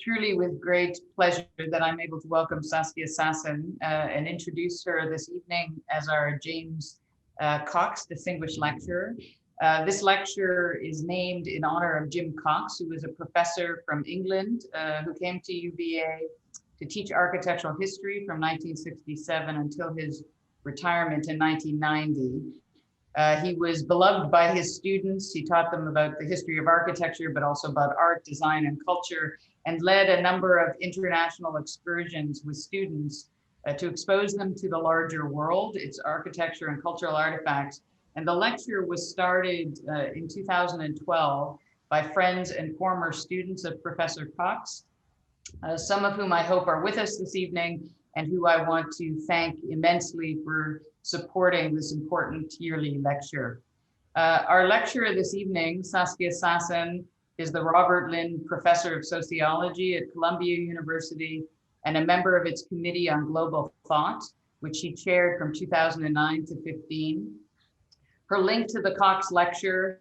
truly with great pleasure that I'm able to welcome Saskia Sassen and introduce her this evening as our James Cox Distinguished Lecturer. This lecture is named in honor of Jim Cox, who was a professor from England who came to UVA to teach architectural history from 1967 until his retirement in 1990. He was beloved by his students. He taught them about the history of architecture, but also about art, design, and culture, and led a number of international excursions with students to expose them to the larger world, its architecture and cultural artifacts. And the lecture was started in 2012 by friends and former students of Professor Cox, some of whom I hope are with us this evening, and who I want to thank immensely for supporting this important yearly lecture. Our lecturer this evening, Saskia Sassen, is the Robert Lynd Professor of Sociology at Columbia University and a member of its Committee on Global Thought, which she chaired from 2009 to 15. Her link to the Cox lecture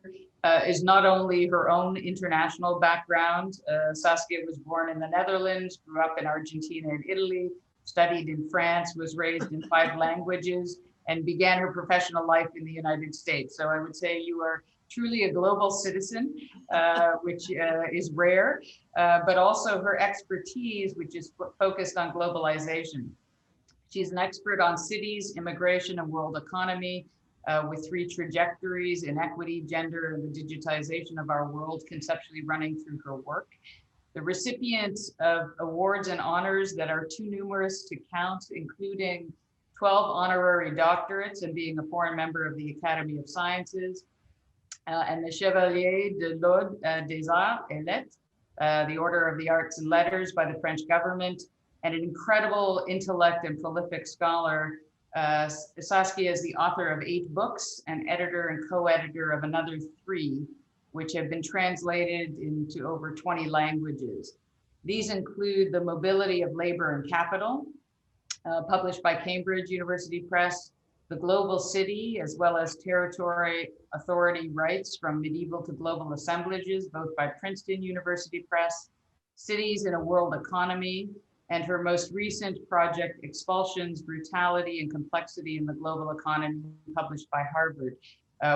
is not only her own international background. Saskia was born in the Netherlands, grew up in Argentina and Italy, studied in France, was raised in 5 languages, and began her professional life in the United States. So I would say you are truly a global citizen, which is rare, but also her expertise, which is focused on globalization. She's an expert on cities, immigration, and world economy, with 3 trajectories: inequity, gender, and the digitization of our world, conceptually running through her work. The recipient of awards and honors that are too numerous to count, including 12 honorary doctorates and being a foreign member of the Academy of Sciences, and the Chevalier de l'Ordre des Arts et Lettres, the Order of the Arts and Letters by the French government, and an incredible intellect and prolific scholar. Saskia is the author of 8 books and editor and co-editor of another 3, which have been translated into over 20 languages. These include The Mobility of Labor and Capital, published by Cambridge University Press, The Global City, as well as Territory Authority Rights from Medieval to Global Assemblages, both by Princeton University Press, Cities in a World Economy, and her most recent project, Expulsions, Brutality and Complexity in the Global Economy, published by Harvard,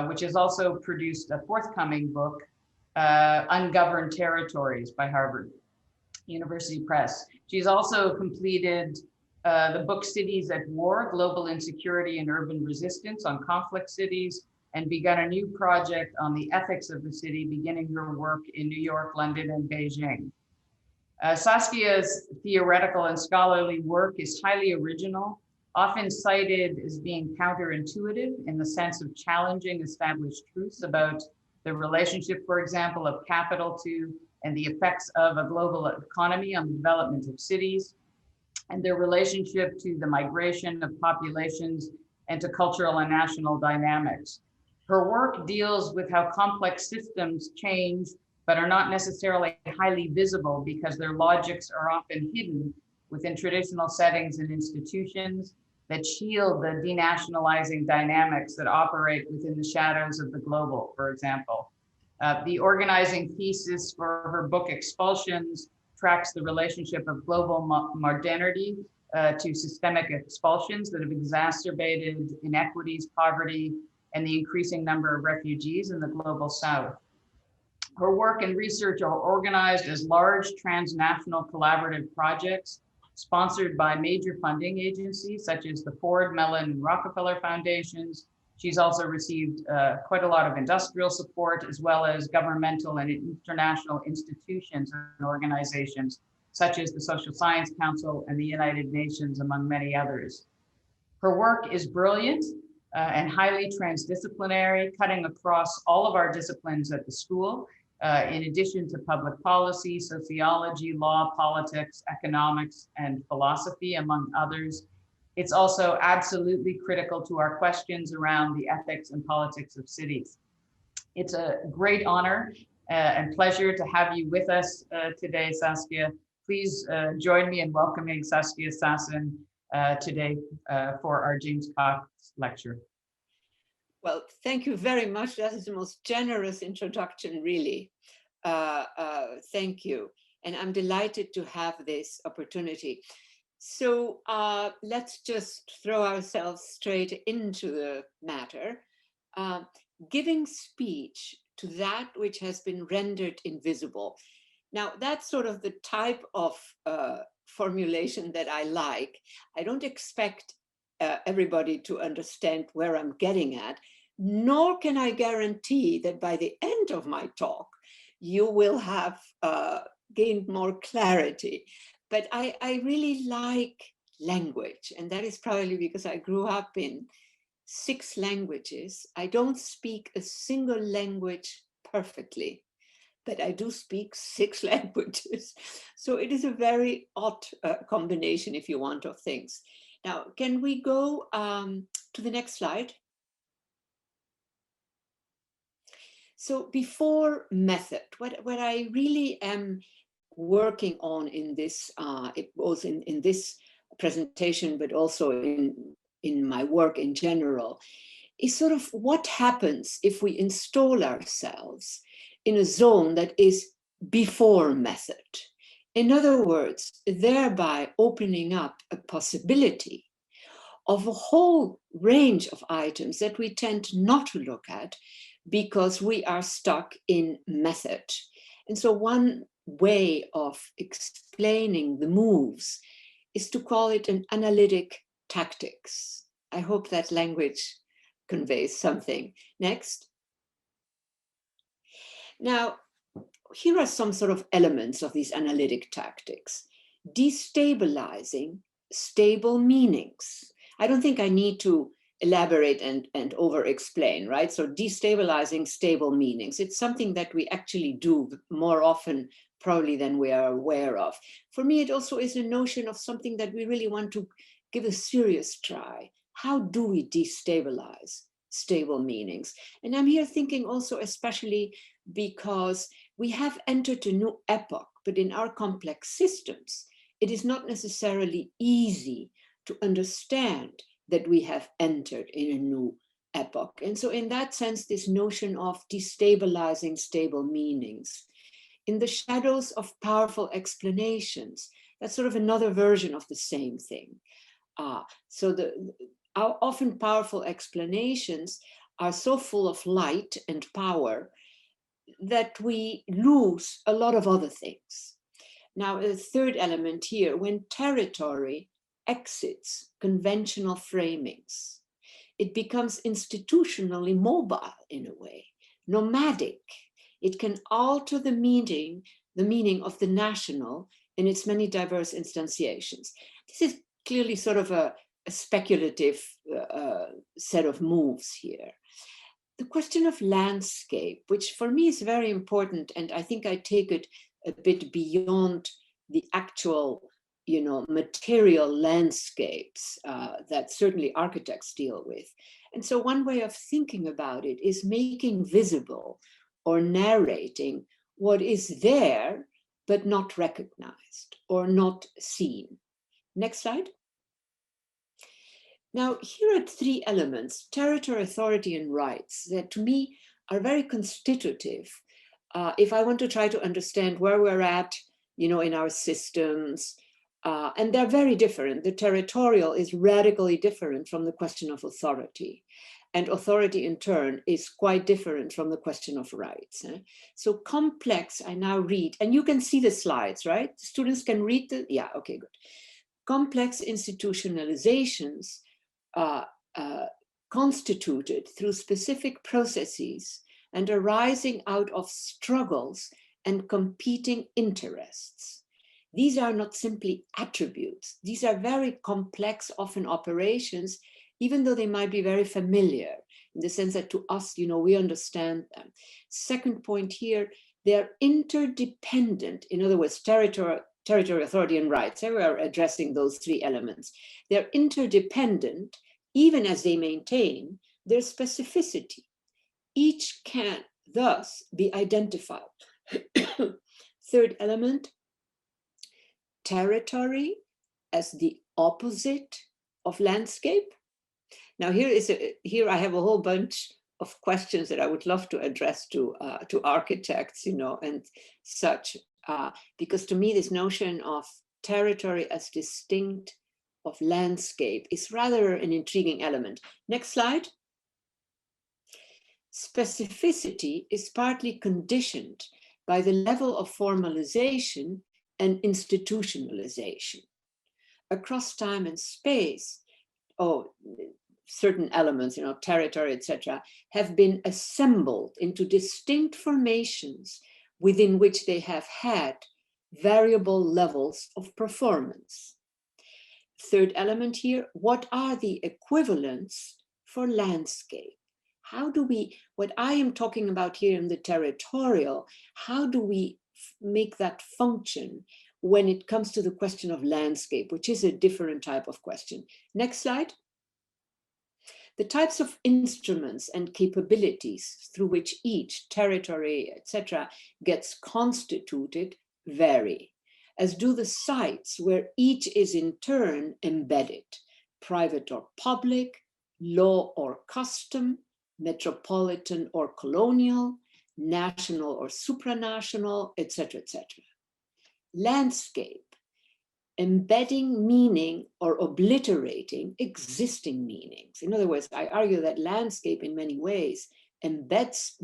which has also produced a forthcoming book, Ungoverned Territories by Harvard University Press. She's also completed the book Cities at War, Global Insecurity and Urban Resistance on Conflict Cities, and begun a new project on the ethics of the city, beginning her work in New York, London, and Beijing. Saskia's theoretical and scholarly work is highly original, often cited as being counterintuitive in the sense of challenging established truths about the relationship, for example, of capital to and the effects of a global economy on the development of cities, and their relationship to the migration of populations and to cultural and national dynamics. Her work deals with how complex systems change, but are not necessarily highly visible because their logics are often hidden within traditional settings and institutions that shield the denationalizing dynamics that operate within the shadows of the global, for example. The organizing thesis for her book Expulsions tracks the relationship of global modernity to systemic expulsions that have exacerbated inequities, poverty, and the increasing number of refugees in the global south. Her work and research are organized as large transnational collaborative projects sponsored by major funding agencies such as the Ford, Mellon, and Rockefeller Foundations. She's also received quite a lot of industrial support, as well as governmental and international institutions and organizations such as the Social Science Council and the United Nations, among many others. Her work is brilliant and highly transdisciplinary, cutting across all of our disciplines at the school, in addition to public policy, sociology, law, politics, economics, and philosophy, among others. It's also absolutely critical to our questions around the ethics and politics of cities. It's a great honor and pleasure to have you with us today, Saskia. Please join me in welcoming Saskia Sassen today for our James Cox lecture. Well, thank you very much. That is the most generous introduction, really. Thank you. And I'm delighted to have this opportunity. So let's just throw ourselves straight into the matter. Giving speech to that which has been rendered invisible. Now, that's sort of the type of formulation that I like. I don't expect everybody to understand where I'm getting at, nor can I guarantee that by the end of my talk, you will have gained more clarity. But I really like language, and that is probably because I grew up in 6 languages. I don't speak a single language perfectly, but I do speak 6 languages. So it is a very odd combination, if you want, of things. Now, can we go to the next slide? So before method, what I really am working on in this, it was in this presentation, but also in my work in general, is sort of what happens if we install ourselves in a zone that is before method. In other words, thereby opening up a possibility of a whole range of items that we tend not to look at because we are stuck in method. And so one way of explaining the moves is to call it an analytic tactics. I hope that language conveys something. Next. Now, here are some sort of elements of these analytic tactics. Destabilizing stable meanings. I don't think I need to elaborate and over-explain, right? So destabilizing stable meanings. It's something that we actually do more often probably than we are aware of. For me, it also is a notion of something that we really want to give a serious try. How do we destabilize stable meanings? And I'm here thinking also especially because we have entered a new epoch, but in our complex systems, it is not necessarily easy to understand that we have entered in a new epoch. And so in that sense, this notion of destabilizing stable meanings, in the shadows of powerful explanations, that's sort of another version of the same thing. So our often powerful explanations are so full of light and power that we lose a lot of other things. Now, a third element here, when territory exits conventional framings, it becomes institutionally mobile in a way, nomadic. It can alter the meaning of the national in its many diverse instantiations. This is clearly sort of a speculative set of moves here. The question of landscape, which for me is very important, and I think I take it a bit beyond the actual, material landscapes that certainly architects deal with. And so one way of thinking about it is making visible or narrating what is there, but not recognized or not seen. Next slide. Now, here are 3 elements, territory, authority, and rights, that to me are very constitutive if I want to try to understand where we're at, in our systems. And they're very different. The territorial is radically different from the question of authority. And authority, in turn, is quite different from the question of rights. So complex, I now read, and you can see the slides, right? Students can read yeah, okay, good. Complex institutionalizations constituted through specific processes and arising out of struggles and competing interests. These are not simply attributes. These are very complex, often operations, even though they might be very familiar in the sense that to us, we understand them. Second point here, they're interdependent. In other words, territory, authority, and rights. We are addressing those 3 elements. They're interdependent, even as they maintain their specificity. Each can thus be identified. Third element, territory as the opposite of landscape. Now here I have a whole bunch of questions that I would love to address to architects, and such. because to me this notion of territory as distinct of landscape is rather an intriguing element. Next slide. Specificity is partly conditioned by the level of formalization and institutionalization. Across time and space, certain elements, territory, etc., have been assembled into distinct formations within which they have had variable levels of performance. Third element here, what are the equivalents for landscape? How do we, what I am talking about here in the territorial, how do we make that function when it comes to the question of landscape, which is a different type of question? Next slide. The types of instruments and capabilities through which each territory, etc., gets constituted vary, as do the sites where each is in turn embedded, private or public, law or custom, metropolitan or colonial, national or supranational, etc., etc. Landscape, embedding meaning or obliterating existing meanings. In other words, I argue that landscape in many ways embeds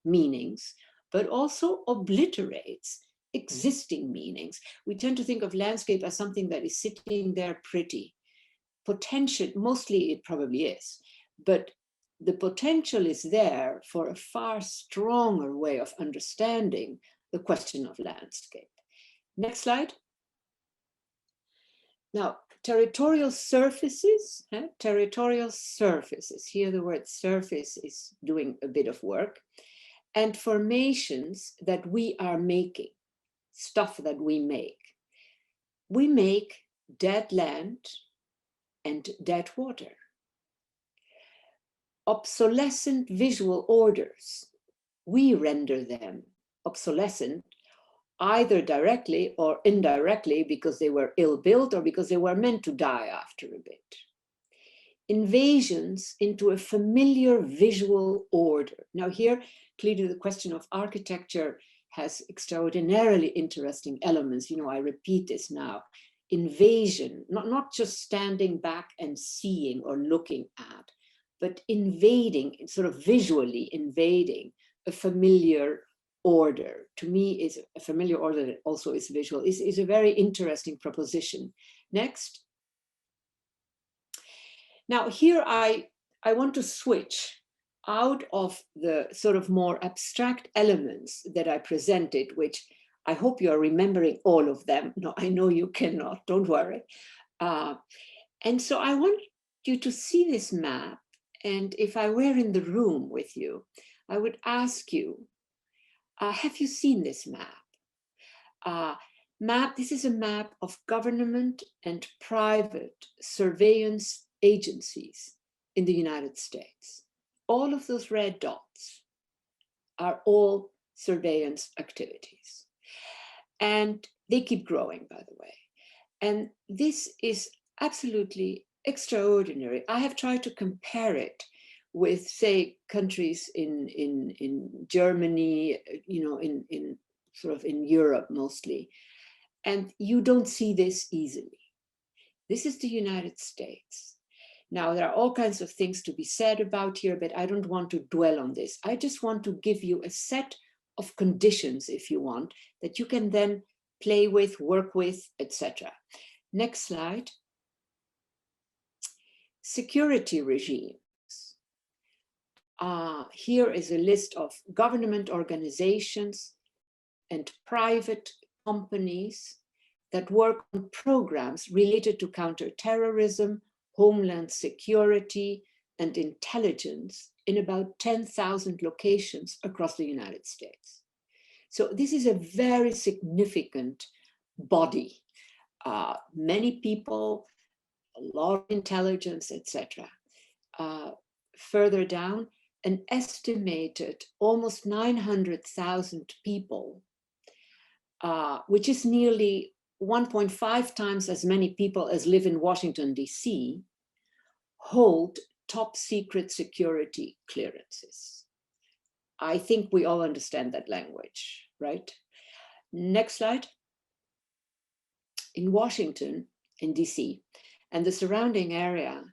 meanings, but also obliterates existing meanings. We tend to think of landscape as something that is sitting there pretty. Potential, mostly it probably is, but the potential is there for a far stronger way of understanding the question of landscape. Next slide. Now, territorial surfaces, here the word surface is doing a bit of work, and formations that we are making, stuff that we make. We make dead land and dead water. Obsolescent visual orders, we render them obsolescent either directly or indirectly because they were ill-built or because they were meant to die after a bit. Invasions into a familiar visual order. Now here, clearly the question of architecture has extraordinarily interesting elements. I repeat this now. Invasion, not just standing back and seeing or looking at, but invading, sort of visually invading a familiar order. To me, is a familiar order that also is visual, is a very interesting proposition. Next. Now here I want to switch out of the sort of more abstract elements that I presented, which I hope you are remembering all of them. No, I know you cannot, don't worry. And so I want you to see this map. And if I were in the room with you, I would ask you, have you seen this map? This is a map of government and private surveillance agencies in the United States. All of those red dots are all surveillance activities. And they keep growing, by the way. And this is absolutely extraordinary. I have tried to compare it with, say, countries in Germany, in sort of in Europe mostly. And you don't see this easily. This is the United States. Now, there are all kinds of things to be said about here, but I don't want to dwell on this. I just want to give you a set of conditions, if you want, that you can then play with, work with, etc. Next slide. Security regimes. Here is a list of government organizations and private companies that work on programs related to counterterrorism, homeland security, and intelligence in about 10,000 locations across the United States. So this is a very significant body. Many people, a lot of intelligence, etc. Further down, an estimated almost 900,000 people, which is nearly 1.5 times as many people as live in Washington, D.C., hold top secret security clearances. I think we all understand that language, right? Next slide. In Washington, in DC, and the surrounding area,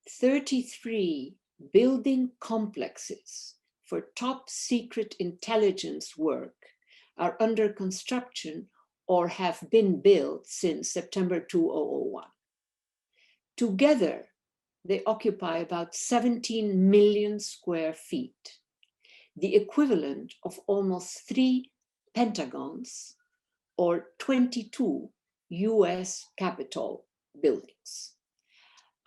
33 building complexes for top secret intelligence work are under construction or have been built since September 2001. Together, they occupy about 17 million square feet, the equivalent of almost 3 pentagons or 22 US Capitol buildings.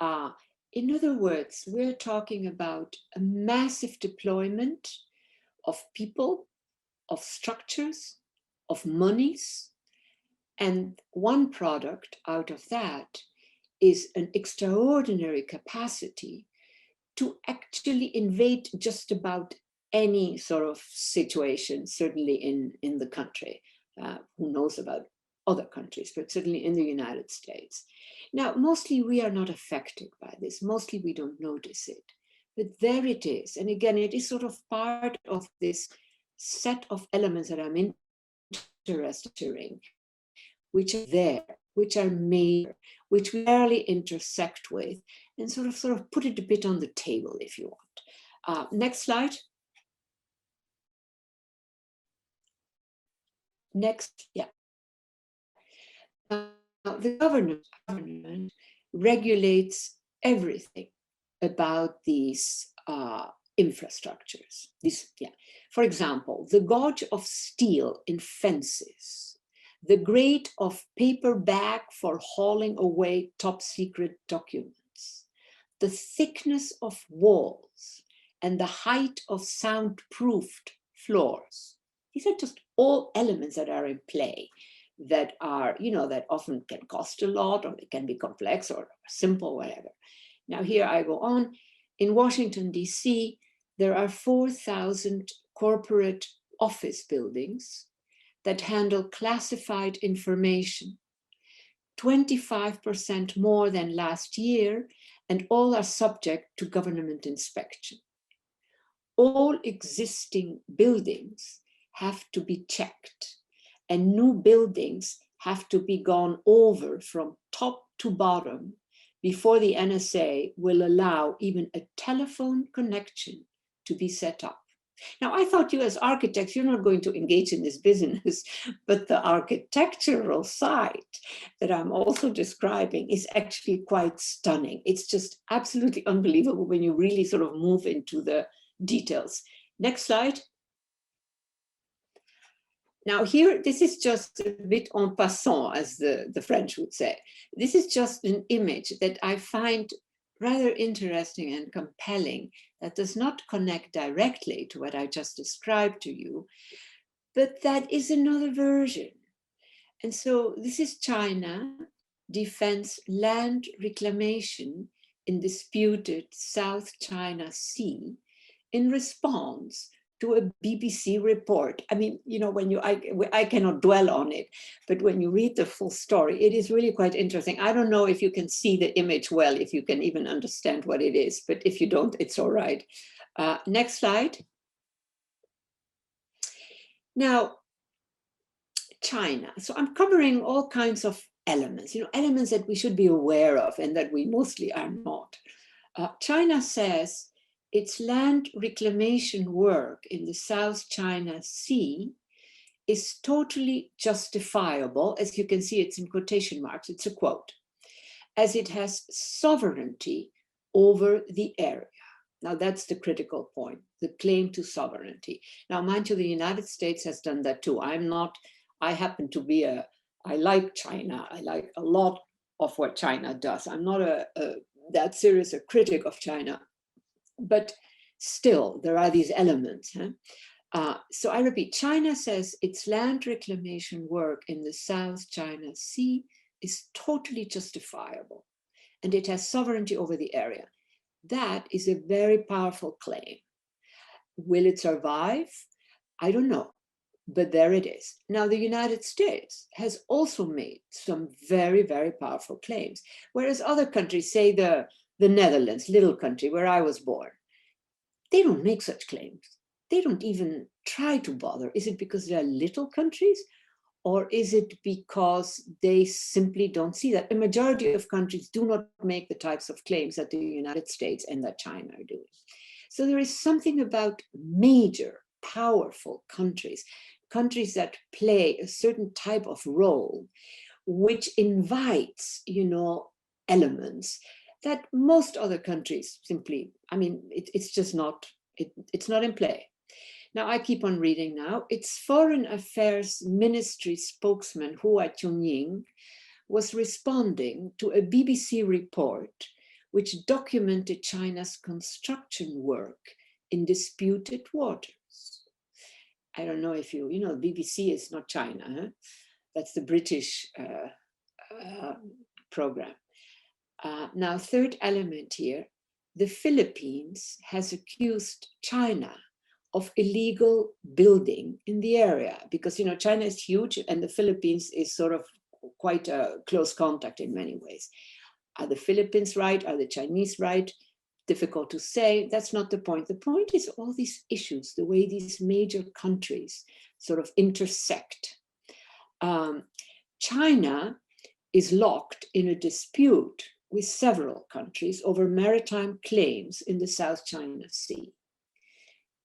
In other words, we're talking about a massive deployment of people, of structures, of monies, and one product out of that is an extraordinary capacity to actually invade just about any sort of situation, certainly in the country. Who knows about other countries, but certainly in the United States. Now, mostly we are not affected by this. Mostly we don't notice it, but there it is. And again, it is sort of part of this set of elements that I'm interested in, which are there, which are major, which we rarely intersect with, and sort of put it a bit on the table if you want. Next slide. Next, yeah. The government regulates everything about these infrastructures. For example, the gauge of steel in fences, the grade of paper bag for hauling away top secret documents, the thickness of walls, and the height of soundproofed floors. These are just all elements that are in play, that are, that often can cost a lot, or they can be complex or simple, whatever. Now here I go on. In Washington, DC, there are 4,000 corporate office buildings that handle classified information, 25% more than last year, and all are subject to government inspection. All existing buildings have to be checked, and new buildings have to be gone over from top to bottom before the NSA will allow even a telephone connection to be set up. Now, I thought you as architects, you're not going to engage in this business, but the architectural side that I'm also describing is actually quite stunning. It's just absolutely unbelievable when you really sort of move into the details. Next slide. Now here, this is just a bit en passant, as the French would say. This is just an image that I find rather interesting and compelling, that does not connect directly to what I just described to you, but that is another version. And so this is China defends land reclamation in disputed South China Sea in response to a BBC report. I mean, when I cannot dwell on it, but when you read the full story, it is really quite interesting. I don't know if you can see the image well, if you can even understand what it is, but if you don't, it's all right. Next slide. Now, China. So I'm covering all kinds of elements, elements that we should be aware of and that we mostly are not. China says its land reclamation work in the South China Sea is totally justifiable. As you can see, it's in quotation marks, it's a quote, as it has sovereignty over the area. Now that's the critical point, the claim to sovereignty. Now, mind you, the United States has done that too. I happen to be I like China. I like a lot of what China does. I'm not that serious a critic of China. But still, there are these elements. So I repeat, China says its land reclamation work in the South China Sea is totally justifiable, and it has sovereignty over the area. That is a very powerful claim. Will it survive? I don't know, but there it is. Now, the United States has also made some very, very powerful claims, whereas other countries, say the Netherlands, little country where I was born, they don't make such claims. They don't even try to bother. Is it because they're little countries? Or is it because they simply don't see that? A majority of countries do not make the types of claims that the United States and that China are doing. So there is something about major, powerful countries, countries that play a certain type of role, which invites, elements that most other countries simply, it's just not, it's not in play. Now I keep on reading now. Its Foreign Affairs Ministry spokesman, Hua Chunying, was responding to a BBC report which documented China's construction work in disputed waters. I don't know if BBC is not China, huh? That's the British program. Now, third element here, the Philippines has accused China of illegal building in the area because, China is huge and the Philippines is sort of quite a close contact in many ways. Are the Philippines right? Are the Chinese right? Difficult to say. That's not the point. The point is all these issues, the way these major countries sort of intersect. China is locked in a dispute with several countries over maritime claims in the South China Sea.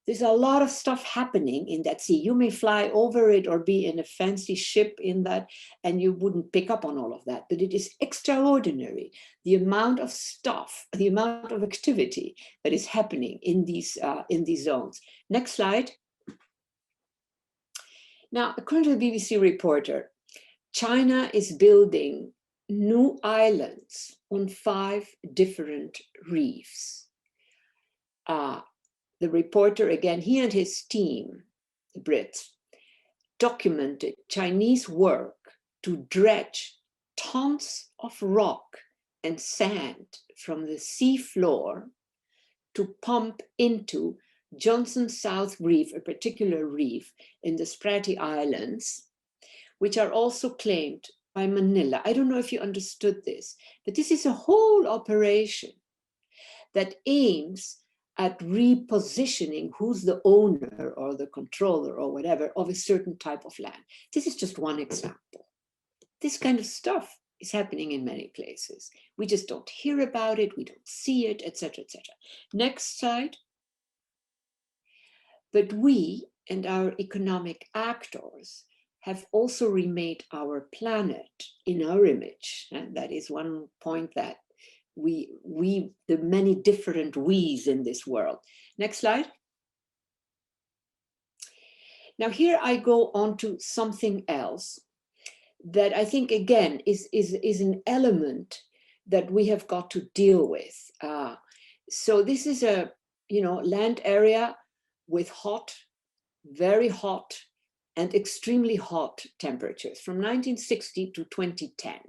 There's a lot of stuff happening in that sea. You may fly over it or be in a fancy ship in that, and you wouldn't pick up on all of that, but it is extraordinary, the amount of stuff, the amount of activity that is happening in these zones. Next slide. Now, according to the BBC reporter, China is building new islands on 5 different reefs. The reporter, again, he and his team, the Brits, documented Chinese work to dredge tons of rock and sand from the sea floor to pump into Johnson South Reef, a particular reef in the Spratly Islands, which are also claimed by Manila. I don't know if you understood this, but this is a whole operation that aims at repositioning who's the owner or the controller or whatever of a certain type of land. This is just one example. This kind of stuff is happening in many places. We just don't hear about it, we don't see it, etc., etc. Next slide. But we and our economic actors have also remade our planet in our image. And that is one point that we, the many different we's in this world. Next slide. Now here I go on to something else that I think again is an element that we have got to deal with. So this is a land area with hot, very hot, and extremely hot temperatures from 1960 to 2010.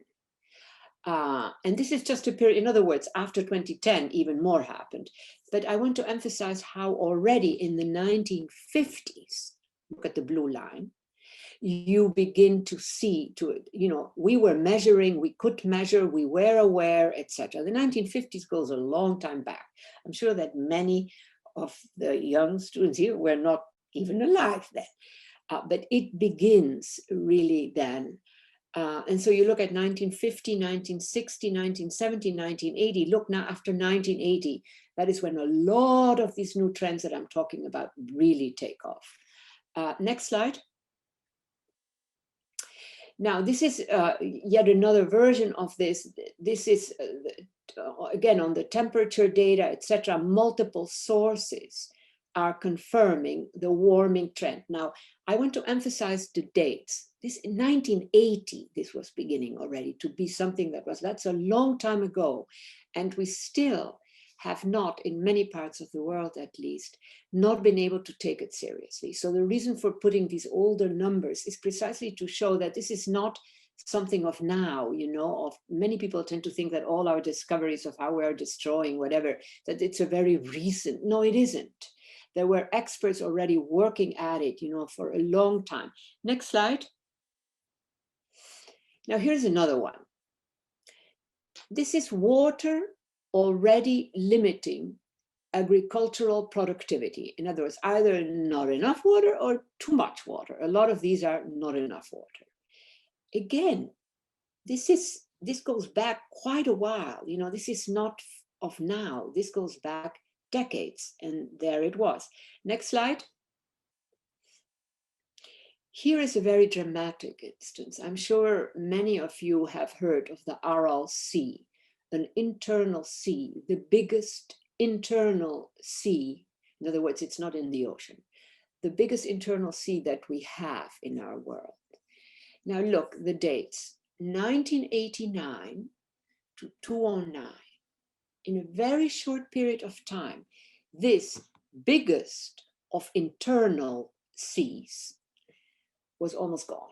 And this is just a period, in other words, after 2010, even more happened. But I want to emphasize how already in the 1950s, look at the blue line, you begin to see, we were measuring, we could measure, we were aware, etc. The 1950s goes a long time back. I'm sure that many of the young students here were not even alive then. But it begins really then. And so you look at 1950, 1960, 1970, 1980. Look now after 1980, that is when a lot of these new trends that I'm talking about really take off. Next slide. Now, this is yet another version of this. This is, again, on the temperature data, etc. Multiple sources are confirming the warming trend. Now, I want to emphasize the dates. This in 1980, this was beginning already to be something that's a long time ago. And we still have not, in many parts of the world at least, not been able to take it seriously. So the reason for putting these older numbers is precisely to show that this is not something of now, of many people tend to think that all our discoveries of how we're destroying whatever, that it's a very recent, no, it isn't. There were experts already working at it, for a long time. Next slide. Now here's another one. This is water already limiting agricultural productivity. In other words, either not enough water or too much water. A lot of these are not enough water. again, this goes back quite a while. You know, this is not of now. This goes back decades, and there it was. Next slide. Here is a very dramatic instance. I'm sure many of you have heard of the Aral Sea, an internal sea, the biggest internal sea. In other words, it's not in the ocean. The biggest internal sea that we have in our world. Now look, the dates, 1989 to 2009. In a very short period of time, this biggest of internal seas was almost gone.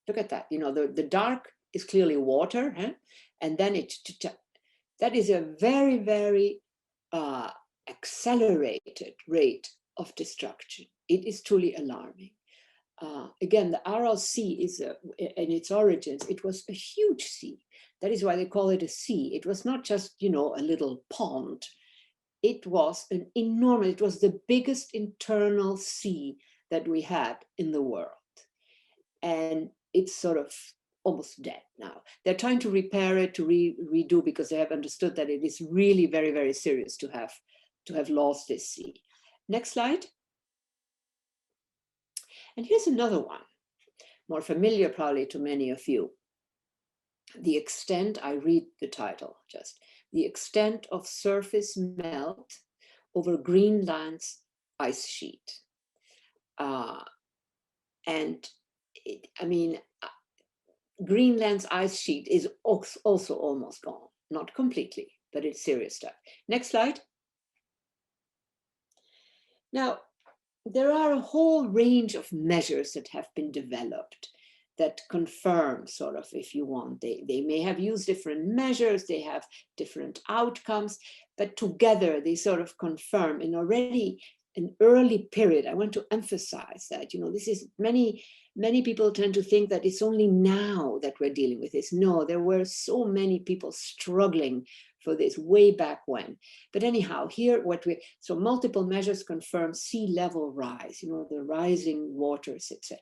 Look at that. You know, the dark is clearly water, huh? And then that is a very, very accelerated rate of destruction. It is truly alarming. Again, the Aral Sea is, in its origins, it was a huge sea. That is why they call it a sea. It was not just, you know, a little pond. It was an enormous, it was the biggest internal sea that we had in the world. And it's sort of almost dead now. They're trying to repair it, to redo, because they have understood that it is really very, very serious to have lost this sea. Next slide. And here's another one, more familiar probably to many of you. The extent, I read the title just, the extent of surface melt over Greenland's ice sheet. And I mean, Greenland's ice sheet is also almost gone, not completely, but it's serious stuff. Next slide. Now, there are a whole range of measures that have been developed that confirm sort of, if you want, they may have used different measures, they have different outcomes, but together they sort of confirm in already an early period. I want to emphasize that, you know, this is many people tend to think that it's only now that we're dealing with this. No, there were so many people struggling for this way back when. But anyhow, here so multiple measures confirm sea level rise, you know, the rising waters, etc.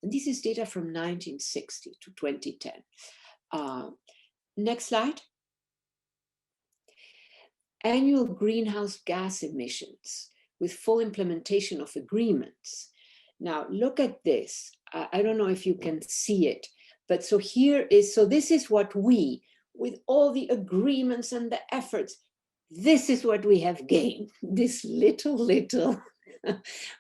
And this is data from 1960 to 2010. Next slide. Annual greenhouse gas emissions with full implementation of agreements. Now look at this. I don't know if you can see it, but so this is what we, with all the agreements and the efforts, this is what we have gained, this little,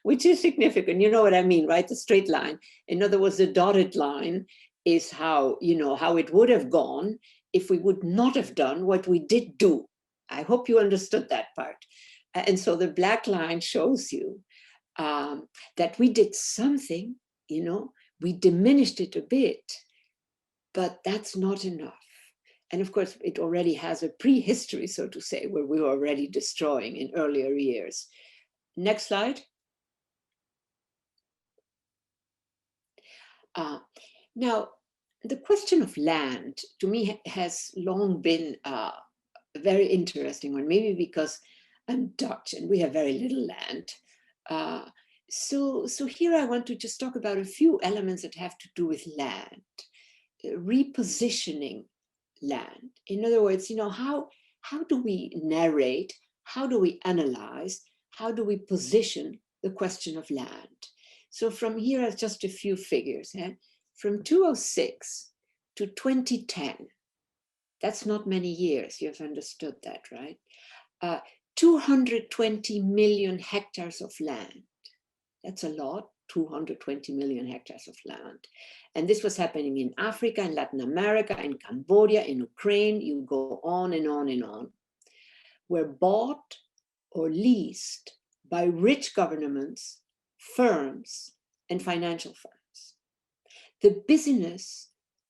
which is significant. You know what I mean, right? The straight line. In other words, the dotted line is how, you know, how it would have gone if we would not have done what we did do. I hope you understood that part. And so the black line shows you that we did something, you know, we diminished it a bit, but that's not enough. And of course, it already has a prehistory, so to say, where we were already destroying in earlier years. Next slide. Now, the question of land, to me, has long been a very interesting one, maybe because I'm Dutch and we have very little land. So here I want to just talk about a few elements that have to do with land, repositioning land. In other words, you know, how do we narrate, how do we analyze, how do we position the question of land? So from here are just a few figures. From 2006 to 2010, that's not many years, you've understood that, right? 220 million hectares of land. That's a lot, 220 million hectares of land. And this was happening in Africa, in Latin America, in Cambodia, in Ukraine, you go on and on and on, were bought or leased by rich governments, firms, and financial firms. The business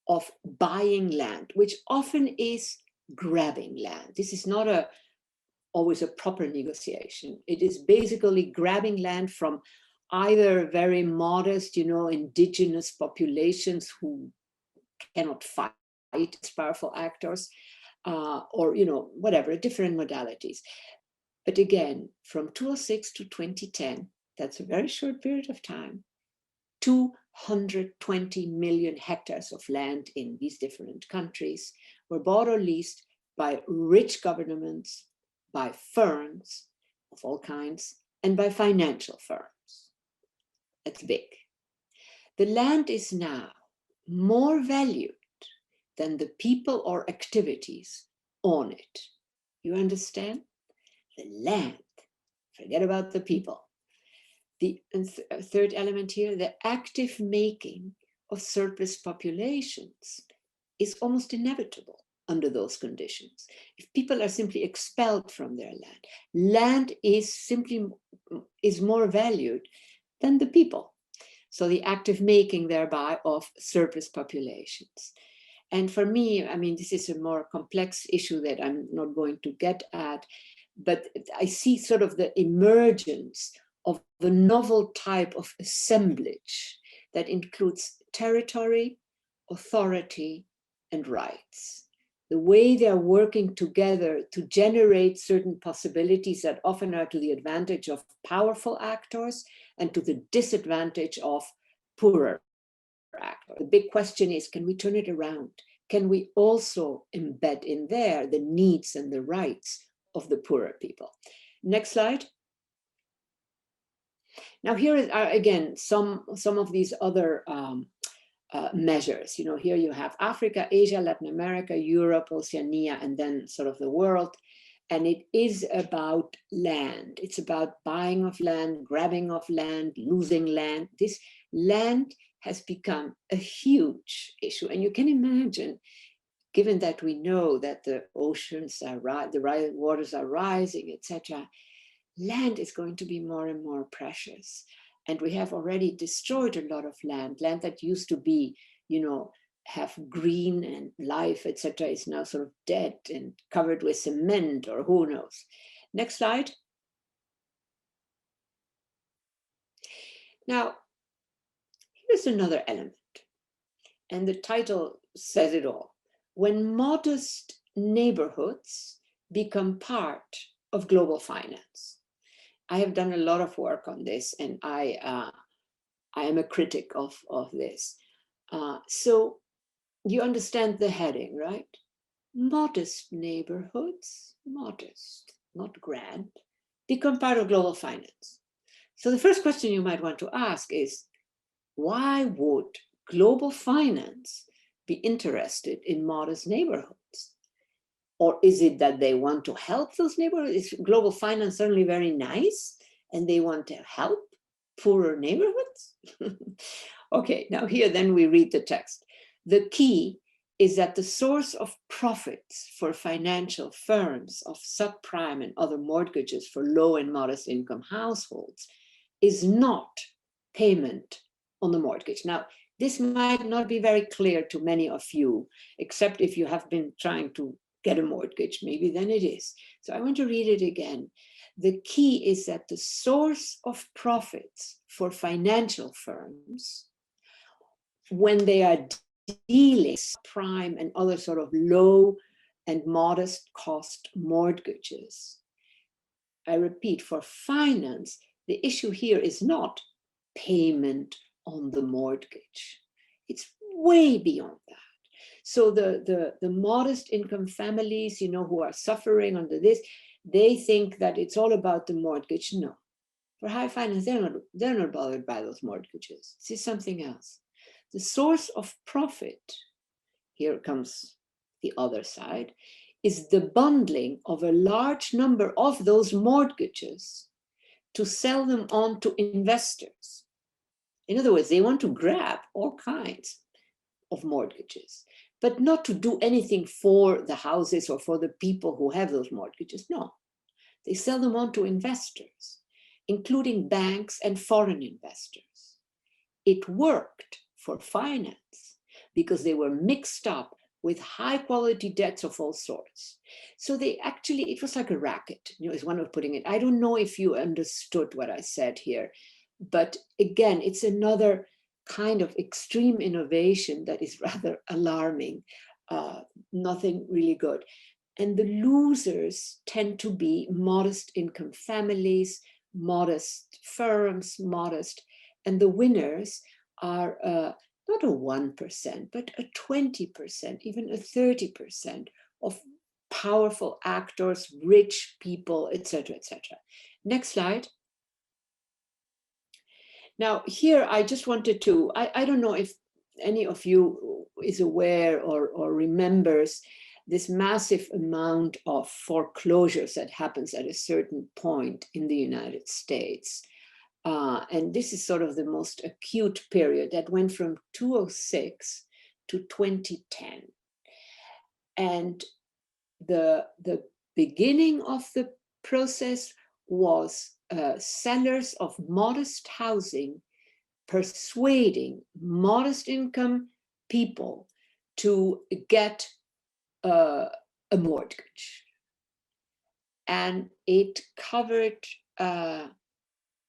of buying land, which often is grabbing land. This is not always a proper negotiation. It is basically grabbing land from either very modest, you know, indigenous populations who cannot fight as powerful actors, or, you know, whatever, different modalities. But again, from 2006 to 2010, that's a very short period of time, to 120 million hectares of land in these different countries were bought or leased by rich governments, by firms of all kinds, and by financial firms. That's big. The land is now more valued than the people or activities on it. You understand? The land, forget about the people. The third element here, the active making of surplus populations is almost inevitable under those conditions. If people are simply expelled from their land, land is more valued than the people. So the active making thereby of surplus populations. And for me, I mean, this is a more complex issue that I'm not going to get at, but I see sort of the emergence of the novel type of assemblage that includes territory, authority, and rights. The way they are working together to generate certain possibilities that often are to the advantage of powerful actors and to the disadvantage of poorer actors. The big question is, can we turn it around? Can we also embed in there the needs and the rights of the poorer people? Next slide. Now here are again some of these other measures. You know, here you have Africa, Asia, Latin America, Europe, Oceania, and then sort of the world. And it is about land. It's about buying of land, grabbing of land, losing land. This land has become a huge issue. And you can imagine, given that we know that the oceans are the waters are rising, etc., land is going to be more and more precious. And we have already destroyed a lot of land that used to be, you know, have green and life, etc., is now sort of dead and covered with cement or who knows. Next slide. Now, here's another element. And the title says it all. When modest neighborhoods become part of global finance. I have done a lot of work on this, and I am a critic of this. So you understand the heading, right? Modest neighborhoods, modest, not grand, become part of global finance. So the first question you might want to ask is, why would global finance be interested in modest neighborhoods? Or is it that they want to help those neighborhoods? Is global finance certainly very nice and they want to help poorer neighborhoods? Okay, now here then we read the text. The key is that the source of profits for financial firms of subprime and other mortgages for low and modest income households is not payment on the mortgage. Now, this might not be very clear to many of you, except if you have been trying to get a mortgage, maybe then it is. So I want to read it again. The key is that the source of profits for financial firms, when they are dealing prime and other sort of low and modest cost mortgages. I repeat, for finance, the issue here is not payment on the mortgage. It's way beyond that. So the modest income families, you know, who are suffering under this, they think that it's all about the mortgage. No, for high finance, they're not bothered by those mortgages. This is something else. The source of profit, here comes the other side, is the bundling of a large number of those mortgages to sell them on to investors. In other words, they want to grab all kinds of mortgages, but not to do anything for the houses or for the people who have those mortgages. No, they sell them on to investors, including banks and foreign investors. It worked for finance because they were mixed up with high quality debts of all sorts. So they actually, it was like a racket, you know, is one way of putting it. I don't know if you understood what I said here, but again, it's another kind of extreme innovation that is rather alarming, nothing really good. And the losers tend to be modest income families, modest firms, modest, and the winners are not a 1%, but a 20%, even a 30% of powerful actors, rich people, etc., etc. Next slide. Now here I just wanted to, I don't know if any of you is aware or remembers this massive amount of foreclosures that happens at a certain point in the United States. And this is sort of the most acute period that went from 2006 to 2010. And the beginning of the process was sellers of modest housing persuading modest income people to get a mortgage. And it covered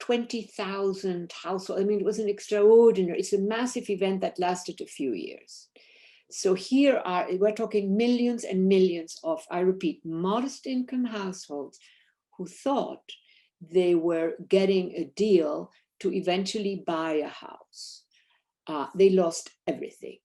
20,000 households. I mean, it was an extraordinary, it's a massive event that lasted a few years. So here we're talking millions and millions of, I repeat, modest income households who thought they were getting a deal to eventually buy a house. They lost everything.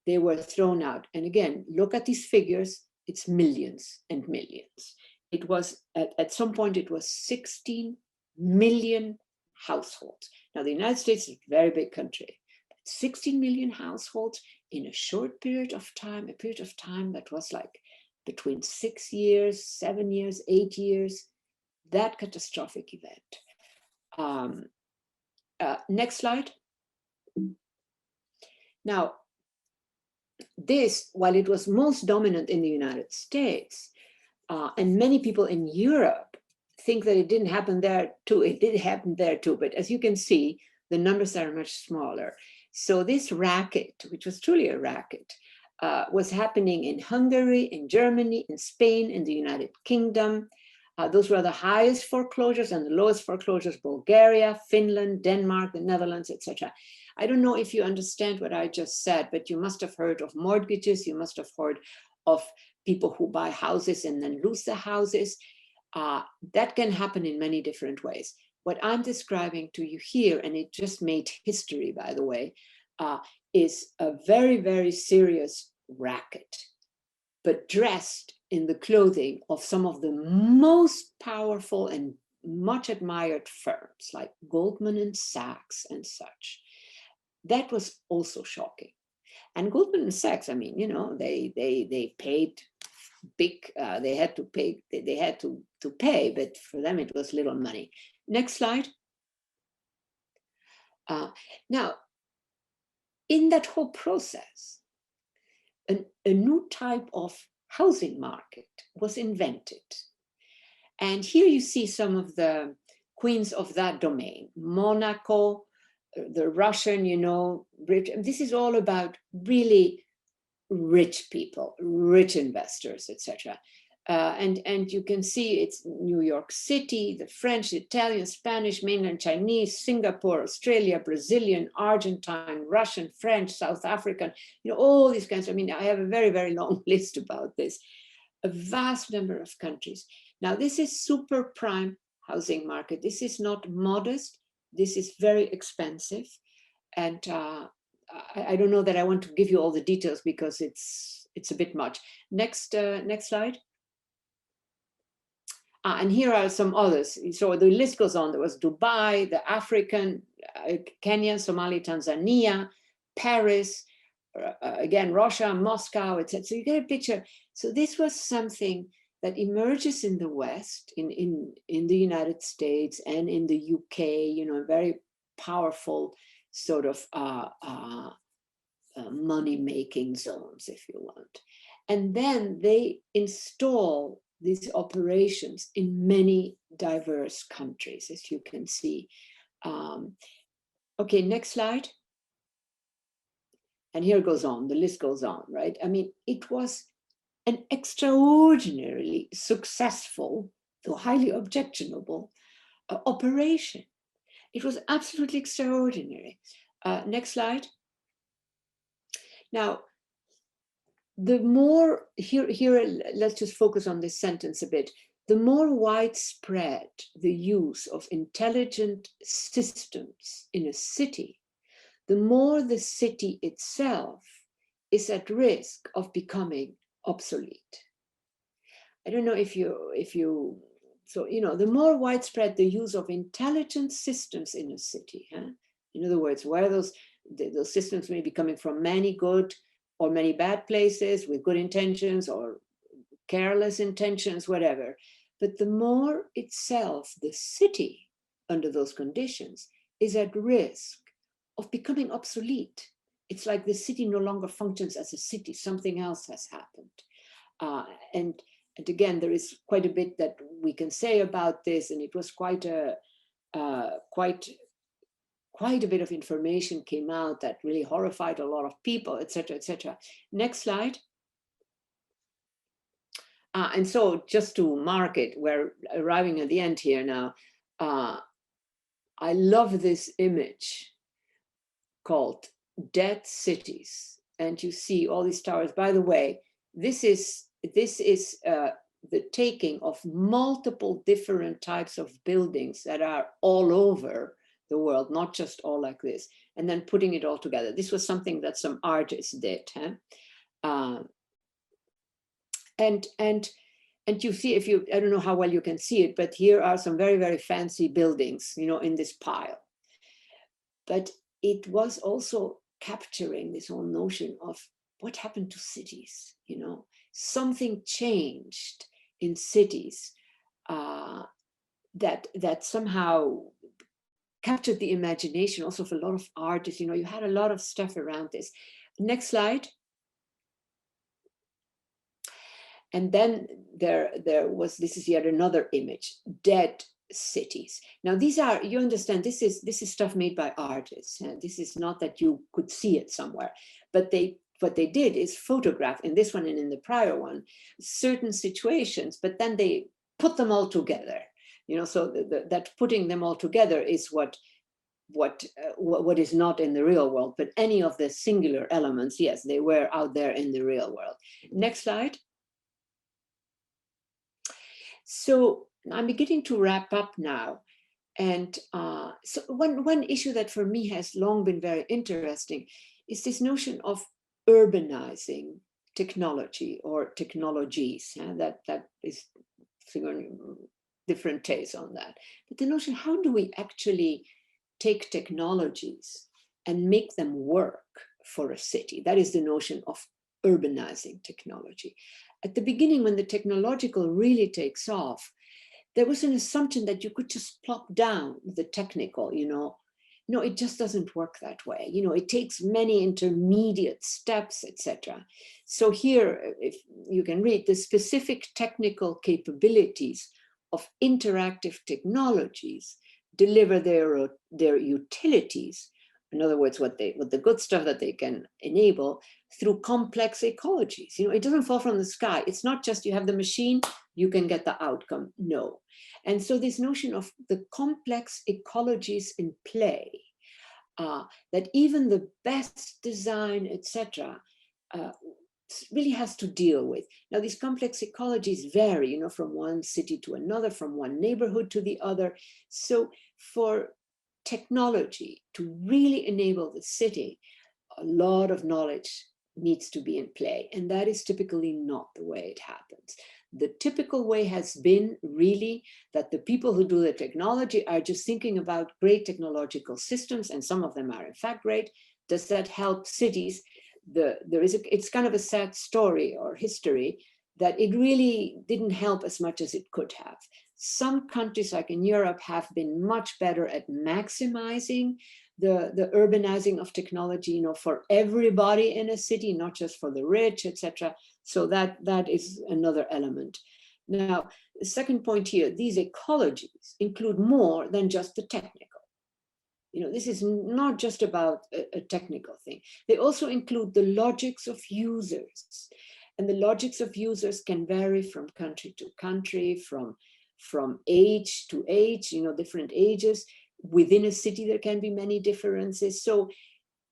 They were thrown out. And again, look at these figures, it's millions and millions. It was, at some point, it was 16 million households. Now, the United States is a very big country. 16 million households in a short period of time, a period of time that was like between 6 years, 7 years, 8 years, that catastrophic event. Next slide. Now, this, while it was most dominant in the United States, and many people in Europe think that it didn't happen there too, it did happen there too, but as you can see, the numbers are much smaller. So this racket, which was truly a racket, was happening in Hungary, in Germany, in Spain, in the United Kingdom. Those were the highest foreclosures, and the lowest foreclosures, Bulgaria, Finland, Denmark, the Netherlands, etc. I don't know if you understand what I just said, but you must have heard of mortgages. You must have heard of people who buy houses and then lose the houses. That can happen in many different ways. What I'm describing to you here, and it just made history, by the way, is a very, very serious racket, but dressed in the clothing of some of the most powerful and much admired firms like Goldman and Sachs and such. That was also shocking. And Goldman and Sachs, I mean, you know, they paid big, they had to pay, but for them it was little money. Next slide. Now, in that whole process, a new type of housing market was invented. And here you see some of the queens of that domain. Monaco, the Russian, you know, Britain. This is all about really rich people, rich investors, etc. And you can see it's New York City, the French, Italian, Spanish, mainland Chinese, Singapore, Australia, Brazilian, Argentine, Russian, French, South African, you know, all these kinds. I mean, I have a very, very long list about this. A vast number of countries. Now, this is super prime housing market. This is not modest. This is very expensive. And I don't know that I want to give you all the details because it's a bit much. Next slide. And here are some others. So the list goes on. There was Dubai, the African, Kenya, Somalia, Tanzania, Paris, again, Russia, Moscow, etc. So you get a picture. So this was something that emerges in the West, in the United States and in the UK, you know, very powerful sort of money-making zones, if you want. And then they install these operations in many diverse countries, as you can see. Okay, next slide. And here it goes on, the list goes on, right? I mean, it was an extraordinarily successful, though highly objectionable, operation. It was absolutely extraordinary. Next slide. Now, the more, here, let's just focus on this sentence a bit. The more widespread the use of intelligent systems in a city, the more the city itself is at risk of becoming obsolete. I don't know if you, so, the more widespread the use of intelligent systems in a city, in other words, where those systems may be coming from many good or many bad places with good intentions or careless intentions, whatever, but the more itself, the city under those conditions is at risk of becoming obsolete. It's like the city no longer functions as a city, something else has happened. And again, there is quite a bit that we can say about this, and it was quite a bit of information came out that really horrified a lot of people, etc., etc. Next slide. And so just to mark it, we're arriving at the end here now. I love this image called Dead Cities. And you see all these towers. By the way, this is the taking of multiple different types of buildings that are all over the world, not just all like this, and then putting it all together. This was something that some artists did. And you see, I don't know how well you can see it, but here are some very, very fancy buildings, in this pile. But it was also capturing this whole notion of what happened to cities, something changed in cities that somehow captured the imagination also of a lot of artists. You had a lot of stuff around this. Next slide. And then there was, this is yet another image, dead cities. Now these are, you understand, this is stuff made by artists. This is not that you could see it somewhere, but what they did is photograph, in this one and in the prior one, certain situations, but then they put them all together. So that putting them all together is what is not in the real world, but any of the singular elements, yes, they were out there in the real world. Next slide. So I'm beginning to wrap up now. And so one issue that for me has long been very interesting is this notion of urbanizing technology or technologies. That is different takes on that. But the notion, how do we actually take technologies and make them work for a city? That is the notion of urbanizing technology. At the beginning, when the technological really takes off, there was an assumption that you could just plop down the technical, No, it just doesn't work that way. It takes many intermediate steps, etc. So here, if you can read, the specific technical capabilities of interactive technologies deliver their utilities, in other words, what the good stuff that they can enable through complex ecologies. It doesn't fall from the sky. It's not just you have the machine, you can get the outcome. No. And so this notion of the complex ecologies in play, that even the best design, etc., really has to deal with. Now, these complex ecologies vary, from one city to another, from one neighborhood to the other. So for technology to really enable the city, a lot of knowledge needs to be in play. And that is typically not the way it happens. The typical way has been really that the people who do the technology are just thinking about great technological systems, and some of them are in fact great. Does that help cities? It's kind of a sad story or history that it really didn't help as much as it could have. Some countries, like in Europe, have been much better at maximizing the urbanizing of technology, for everybody in a city, not just for the rich, etc. So that is another element. Now, the second point here, these ecologies include more than just the technical. This is not just about a technical thing. They also include the logics of users. And the logics of users can vary from country to country, from age to age, different ages. Within a city, there can be many differences. So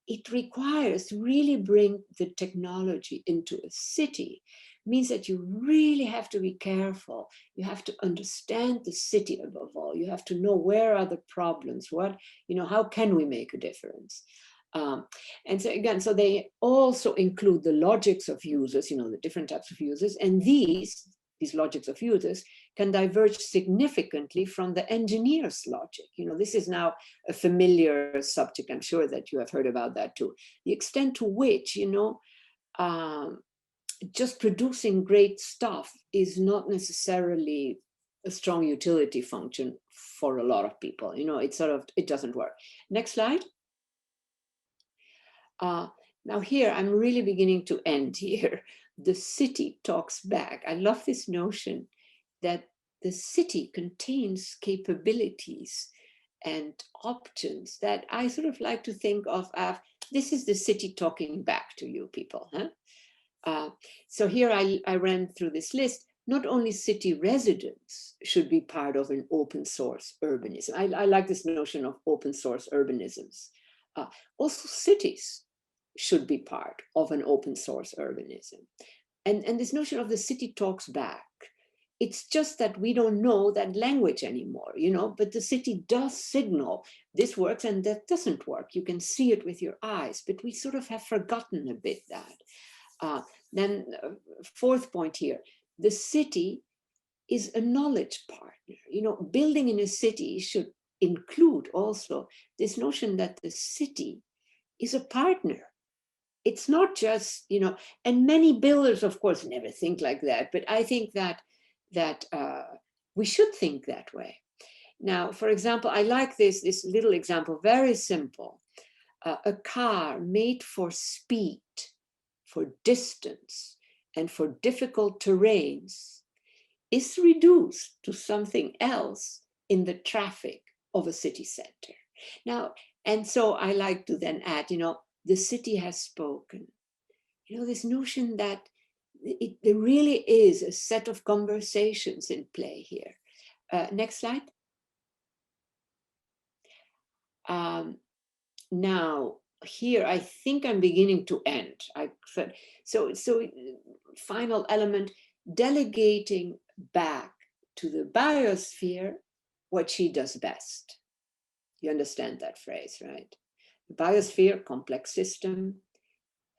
it requires to really bring the technology into a city. Means that you really have to be careful. You have to understand the city above all. You have to know where are the problems, how can we make a difference? And so again, so they also include the logics of users, the different types of users, and these logics of users can diverge significantly from the engineer's logic. This is now a familiar subject. I'm sure that you have heard about that too. The extent to which, just producing great stuff is not necessarily a strong utility function for a lot of people. It doesn't work. Next slide. Now here, I'm really beginning to end here. The city talks back. I love this notion that the city contains capabilities and options that I sort of like to think of as, this is the city talking back to you people. So here I ran through this list. Not only city residents should be part of an open source urbanism. I like this notion of open source urbanisms. Also cities should be part of an open source urbanism. And this notion of the city talks back, it's just that we don't know that language anymore, but the city does signal this works and that doesn't work. You can see it with your eyes, but we sort of have forgotten a bit that. Then fourth point here, the city is a knowledge partner. Building in a city should include also this notion that the city is a partner. It's not just, and many builders, of course, never think like that, but I think that we should think that way. Now, for example, I like this little example, very simple. A car made for speed, for distance, and for difficult terrains is reduced to something else in the traffic of a city center. Now, and so I like to then add, the city has spoken. This notion that there really is a set of conversations in play here. Next slide. Now, here, I think I'm beginning to end. So final element, delegating back to the biosphere what she does best. You understand that phrase, right? The biosphere, complex system,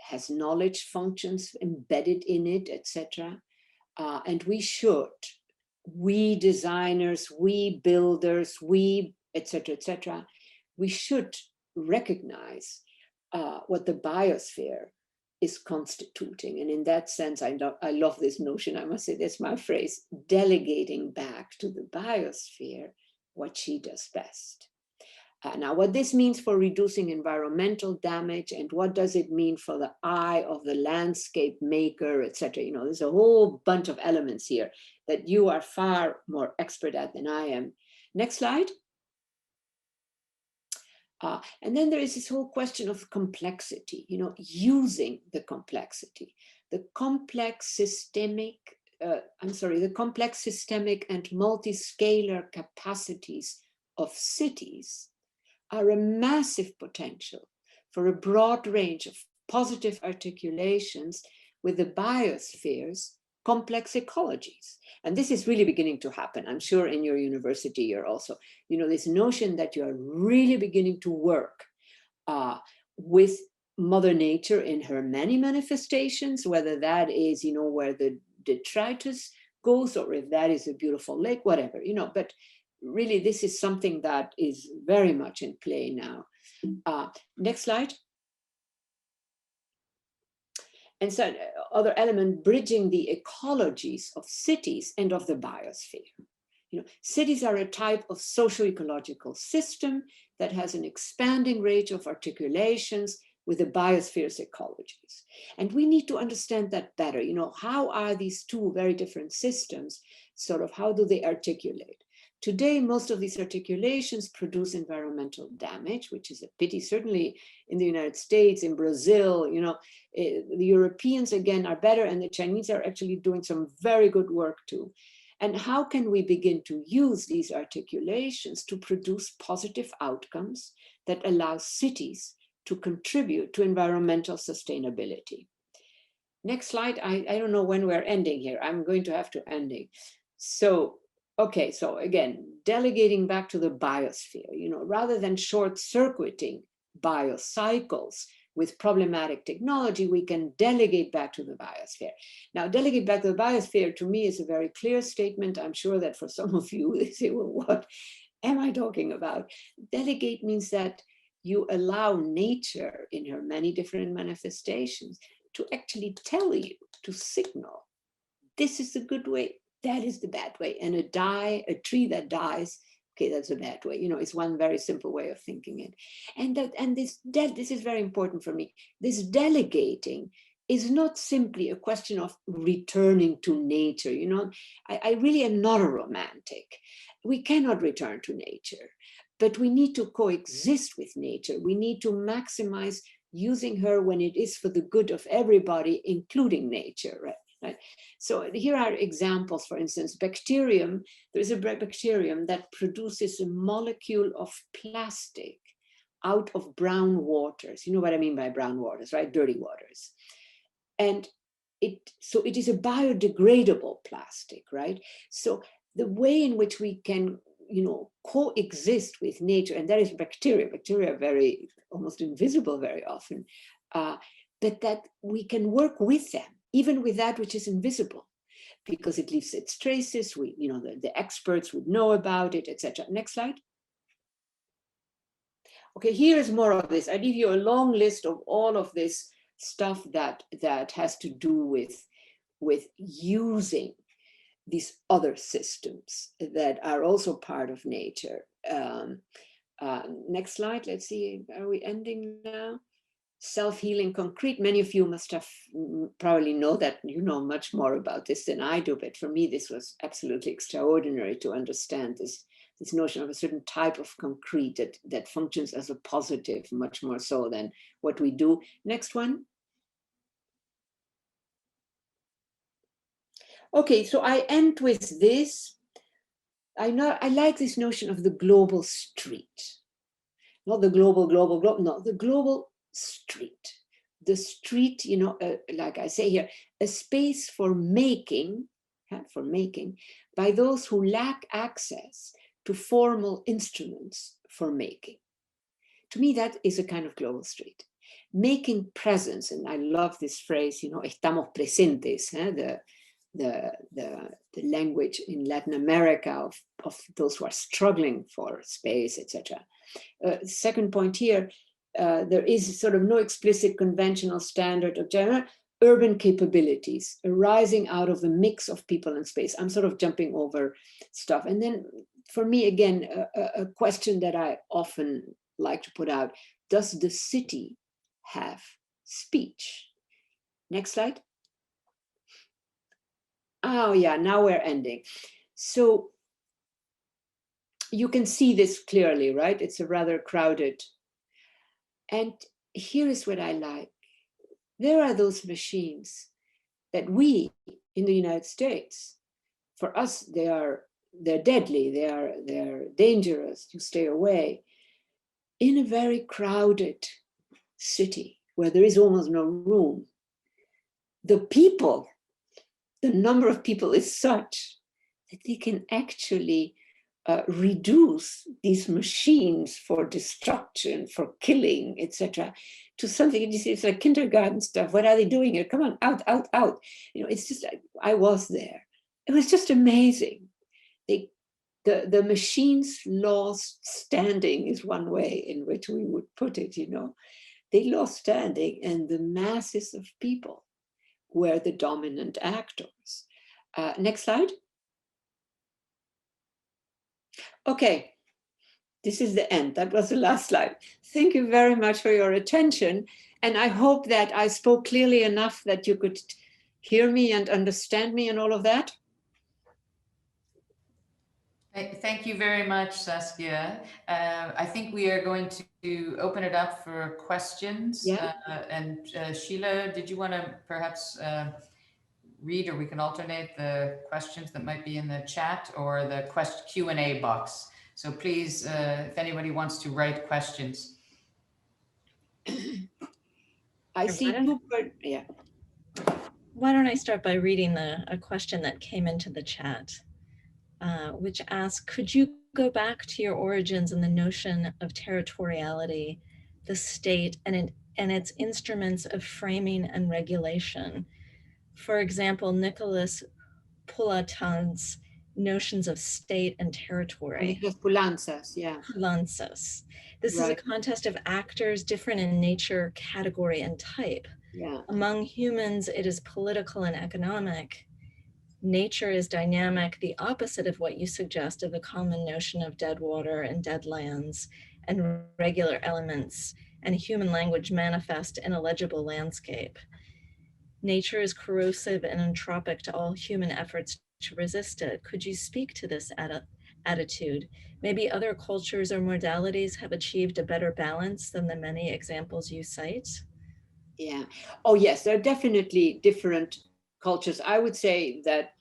has knowledge functions embedded in it, etc. And we designers, we builders, we, etc., we should recognize what the biosphere is constituting. And in that sense, I love this notion, I must say, that's my phrase, delegating back to the biosphere what she does best. Now, what this means for reducing environmental damage and what does it mean for the eye of the landscape maker, etc. There's a whole bunch of elements here that you are far more expert at than I am. Next slide. And then there is this whole question of complexity, using the complexity, the complex systemic and multi-scalar capacities of cities are a massive potential for a broad range of positive articulations with the biosphere's complex ecologies. And this is really beginning to happen. I'm sure in your university you're also, this notion that you are really beginning to work with Mother Nature in her many manifestations, whether that is, where the detritus goes or if that is a beautiful lake, whatever, but really, this is something that is very much in play now. Next slide. And so other element, bridging the ecologies of cities and of the biosphere. Cities are a type of socio-ecological system that has an expanding range of articulations with the biosphere's ecologies. And we need to understand that better. How are these two very different systems, how do they articulate? Today, most of these articulations produce environmental damage, which is a pity, certainly in the United States, in Brazil, the Europeans, again, are better, and the Chinese are actually doing some very good work too. And how can we begin to use these articulations to produce positive outcomes that allow cities to contribute to environmental sustainability? Next slide. I don't know when we're ending here. I'm going to have to end it. Okay, so again, delegating back to the biosphere, rather than short-circuiting biocycles with problematic technology, we can delegate back to the biosphere. Now, delegate back to the biosphere, to me, is a very clear statement. I'm sure that for some of you, they say, well, what am I talking about? Delegate means that you allow nature in her many different manifestations to actually tell you, to signal, this is the good way, that is the bad way. And a tree that dies, okay, that's a bad way. You know, it's one very simple way of thinking it. And this is very important for me. This delegating is not simply a question of returning to nature. You know, I really am not a romantic. We cannot return to nature, but we need to coexist with nature. We need to maximize using her when it is for the good of everybody, including nature, right? Right. So here are examples. For instance, bacterium. There is a bacterium that produces a molecule of plastic out of brown waters. You know what I mean by brown waters, right? Dirty waters. And it is a biodegradable plastic, right? So the way in which we can, you know, coexist with nature, and that is bacteria. Bacteria are very almost invisible very often, but that we can work with them, even with that which is invisible, because it leaves its traces. We, you know, the experts would know about it, etc. Next slide. Okay, here is more of this. I give you a long list of all of this stuff that has to do with using these other systems that are also part of nature. Next slide. Let's see. Are we ending now? Self-healing concrete. Many of you must have probably know that, you know much more about this than I do, but for me this was absolutely extraordinary to understand this notion of a certain type of concrete that functions as a positive, much more so than what we do. Next one. Okay, so I end with this. I like this notion of the global street. Not the global, no, the global street. The street, you know, like I say here, a space for making by those who lack access to formal instruments for making. To me, that is a kind of global street. Making presence, and I love this phrase, you know, estamos presentes, the language in Latin America of those who are struggling for space, etc. Second point here, there is sort of no explicit conventional standard of gender, urban capabilities arising out of the mix of people and space. I'm sort of jumping over stuff. And then for me, again, a question that I often like to put out, does the city have speech? Next slide. Oh yeah, now we're ending. So you can see this clearly, right? It's a rather crowded. And here is what I like. There are those machines that we in the United States, for us, they're deadly, they're dangerous, you stay away. In a very crowded city where there is almost no room, the number of people is such that they can actually reduce these machines for destruction, for killing, etc., to something. It's like kindergarten stuff. What are they doing here? Come on, out, out, out. You know, it's just, I was there. It was just amazing. The machines lost standing is one way in which we would put it, you know. They lost standing, and the masses of people were the dominant actors. Next slide. Okay, this is the end. That was the last slide. Thank you very much for your attention. And I hope that I spoke clearly enough that you could hear me and understand me and all of that. Thank you very much, Saskia. I think we are going to open it up for questions. Yeah. Sheila, did you want to perhaps read, or we can alternate the questions that might be in the chat or the Q&A box. So please, if anybody wants to write questions. I see two, yeah. Why don't I start by reading a question that came into the chat, which asks, could you go back to your origins and the notion of territoriality the state and its instruments of framing and regulation. For example, Nicholas Poullatin's notions of state and territory. Nicholas Poulantzas, yeah. Poulantzas. This is a contest of actors different in nature, category, and type. Yeah. Among humans, it is political and economic. Nature is dynamic, the opposite of what you suggest of the common notion of dead water and dead lands and regular elements, and human language manifest in a legible landscape. Nature is corrosive and entropic to all human efforts to resist it. Could you speak to this attitude? Maybe other cultures or modalities have achieved a better balance than the many examples you cite? Yeah. Oh, yes, there are definitely different cultures. I would say that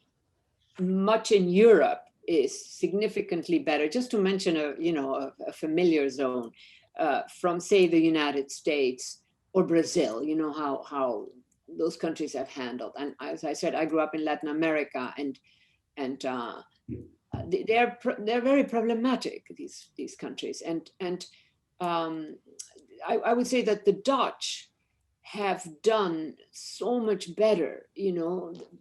much in Europe is significantly better. Just to mention a familiar zone from, say, the United States or Brazil. You know how those countries have handled. And as I said, I grew up in Latin America, and they're very problematic, these countries. And I would say that the Dutch have done so much better,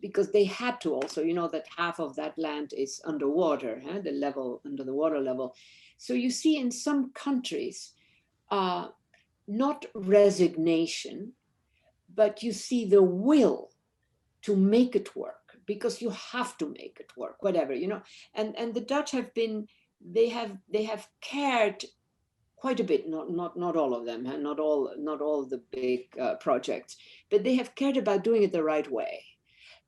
because they had to also, that half of that land is underwater, the level under the water level. So you see in some countries, not resignation, but you see the will to make it work, because you have to make it work, whatever, and the Dutch have been, they have cared quite a bit, not all of them, not all the big projects, but they have cared about doing it the right way.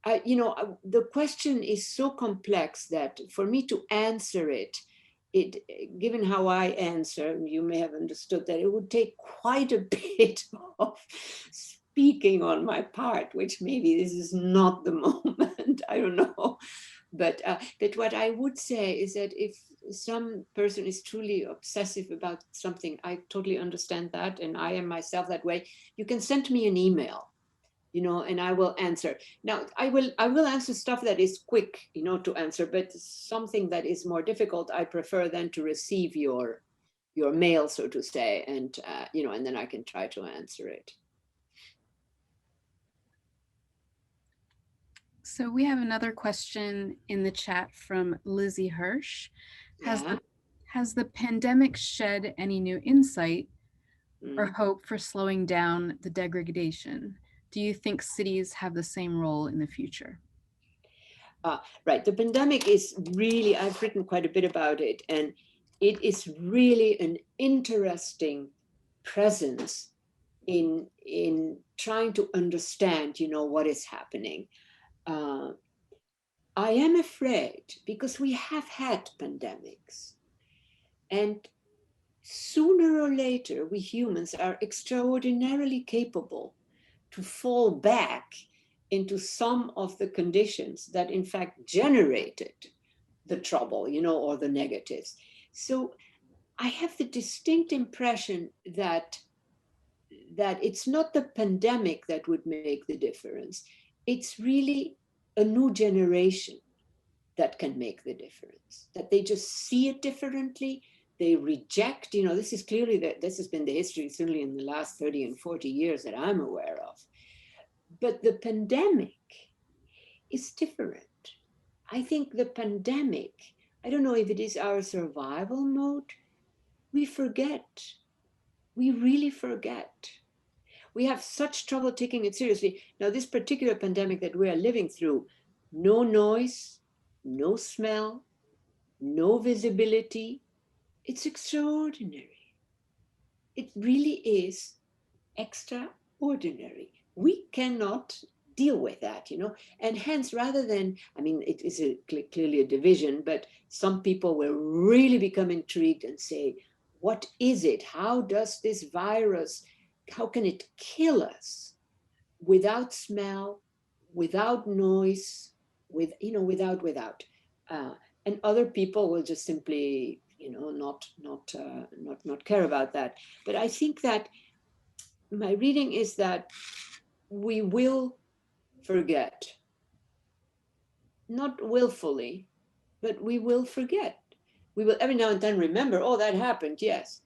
The question is so complex that for me to answer it, given how I answer, you may have understood that it would take quite a bit of speaking on my part, which maybe this is not the moment, I don't know. But what I would say is that if some person is truly obsessive about something, I totally understand that, and I am myself that way. You can send me an email, and I will answer. Now, I will answer stuff that is quick, to answer, but something that is more difficult, I prefer then to receive your mail, so to say, and and then I can try to answer it. So we have another question in the chat from Lizzie Hirsch. Has the pandemic shed any new insight or hope for slowing down the degradation? Do you think cities have the same role in the future? Right, the pandemic is really, I've written quite a bit about it, and it is really an interesting presence in trying to understand, what is happening. I am afraid, because we have had pandemics, and sooner or later, we humans are extraordinarily capable to fall back into some of the conditions that in fact generated the trouble, or the negatives. So I have the distinct impression that it's not the pandemic that would make the difference. It's really a new generation that can make the difference, that they just see it differently. They reject, this is clearly this has been the history, certainly in the last 30 and 40 years that I'm aware of. But the pandemic is different. I think the pandemic, I don't know if it is our survival mode. We forget. We really forget. We have such trouble taking it seriously. Now, this particular pandemic that we are living through, no noise, no smell, no visibility, it's extraordinary. It really is extraordinary. We cannot deal with that, and hence, rather than, it is clearly a division, but some people will really become intrigued and say, what is it? How does this virus, how can it kill us without smell, without noise, without. And other people will just simply, not care about that. But I think that my reading is that we will forget, not willfully, but we will forget. We will every now and then remember, oh, that happened, yes.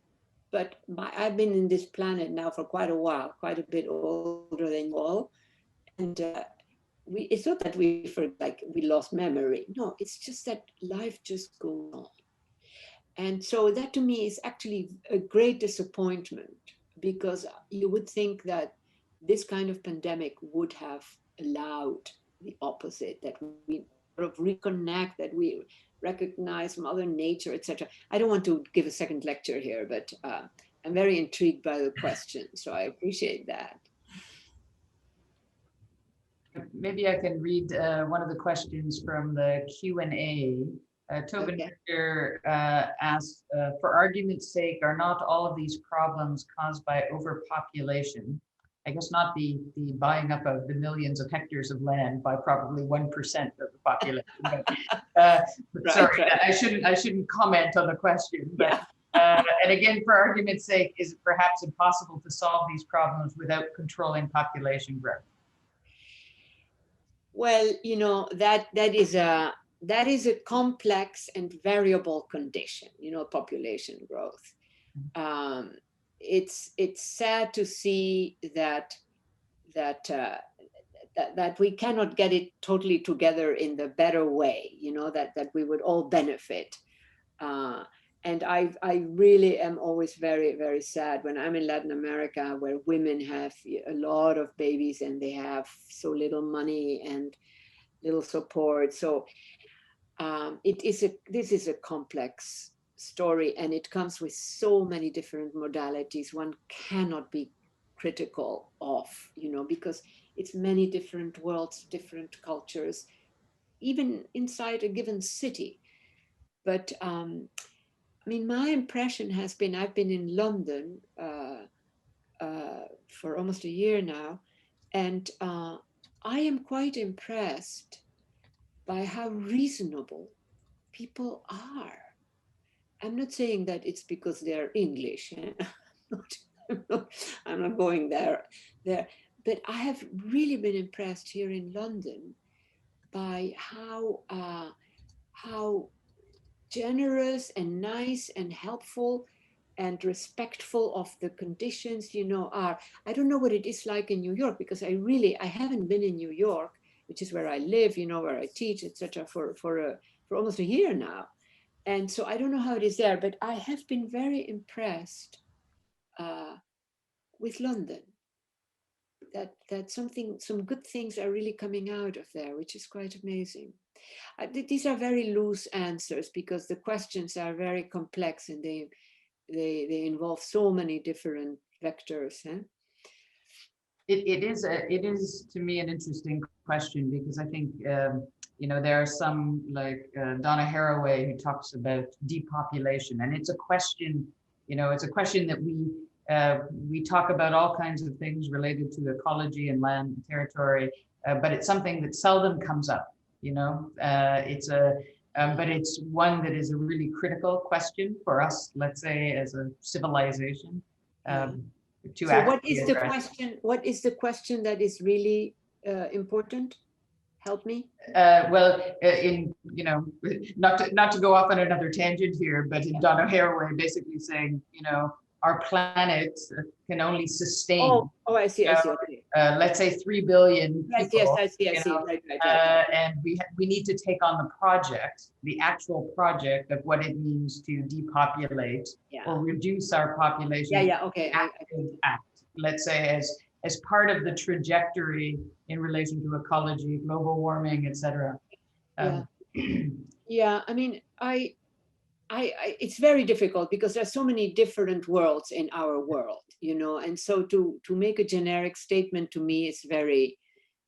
but I've been in this planet now for quite a while, quite a bit older than you all. And it's not that we lost memory. No, it's just that life just goes on. And so that to me is actually a great disappointment, because you would think that this kind of pandemic would have allowed the opposite, that we sort of reconnect, that we recognize Mother Nature, etc. I don't want to give a second lecture here, but I'm very intrigued by the question, so I appreciate that. Maybe I can read one of the questions from the Q&A. Tobin Richter asks, for argument's sake, are not all of these problems caused by overpopulation? I guess not the buying up of the millions of hectares of land by probably 1% of the population. But, sorry, right. I shouldn't comment on the question. But, and again, for argument's sake, is it perhaps impossible to solve these problems without controlling population growth? Well, you know, that is a complex and variable condition, you know, population growth. It's sad to see that we cannot get it totally together in the better way, you know, that we would all benefit. And I really am always very, very sad when I'm in Latin America, where women have a lot of babies and they have so little money and little support. So this is a complex story, and it comes with so many different modalities. One cannot be critical of, you know, because it's many different worlds, different cultures, even inside a given city. But I mean, my impression has been, I've been in London for almost a year now, and I am quite impressed by how reasonable people are. I'm not saying that it's because they're English. I'm not going there. But I have really been impressed here in London by how generous and nice and helpful and respectful of the conditions, you know, are. I don't know what it is like in New York, because I haven't been in New York, which is where I live, you know, where I teach, etc., for almost a year now. And so I don't know how it is there, but I have been very impressed with London. That some good things are really coming out of there, which is quite amazing. These are very loose answers, because the questions are very complex and they involve so many different vectors. Huh? It is to me an interesting question, because I think you know, there are some like Donna Haraway, who talks about depopulation, and it's a question, you know, it's a question that we talk about all kinds of things related to ecology and land and territory, but it's something that seldom comes up. You know, but it's one that is a really critical question for us, let's say, as a civilization. So what is the question? What is the question that is really important? Help me. Well, in, you know, not to go off on another tangent here, but in Donna Haraway basically saying, you know, our planet can only sustain. Oh, I see. Okay. Let's say 3 billion people. Yes, I see. Right. And we need to take on the project, the actual project of what it means to depopulate or reduce our population. Okay. Act, let's say, as part of the trajectory in relation to ecology, global warming, etc. Yeah, I mean, it's very difficult, because there's so many different worlds in our world, you know, and so to make a generic statement to me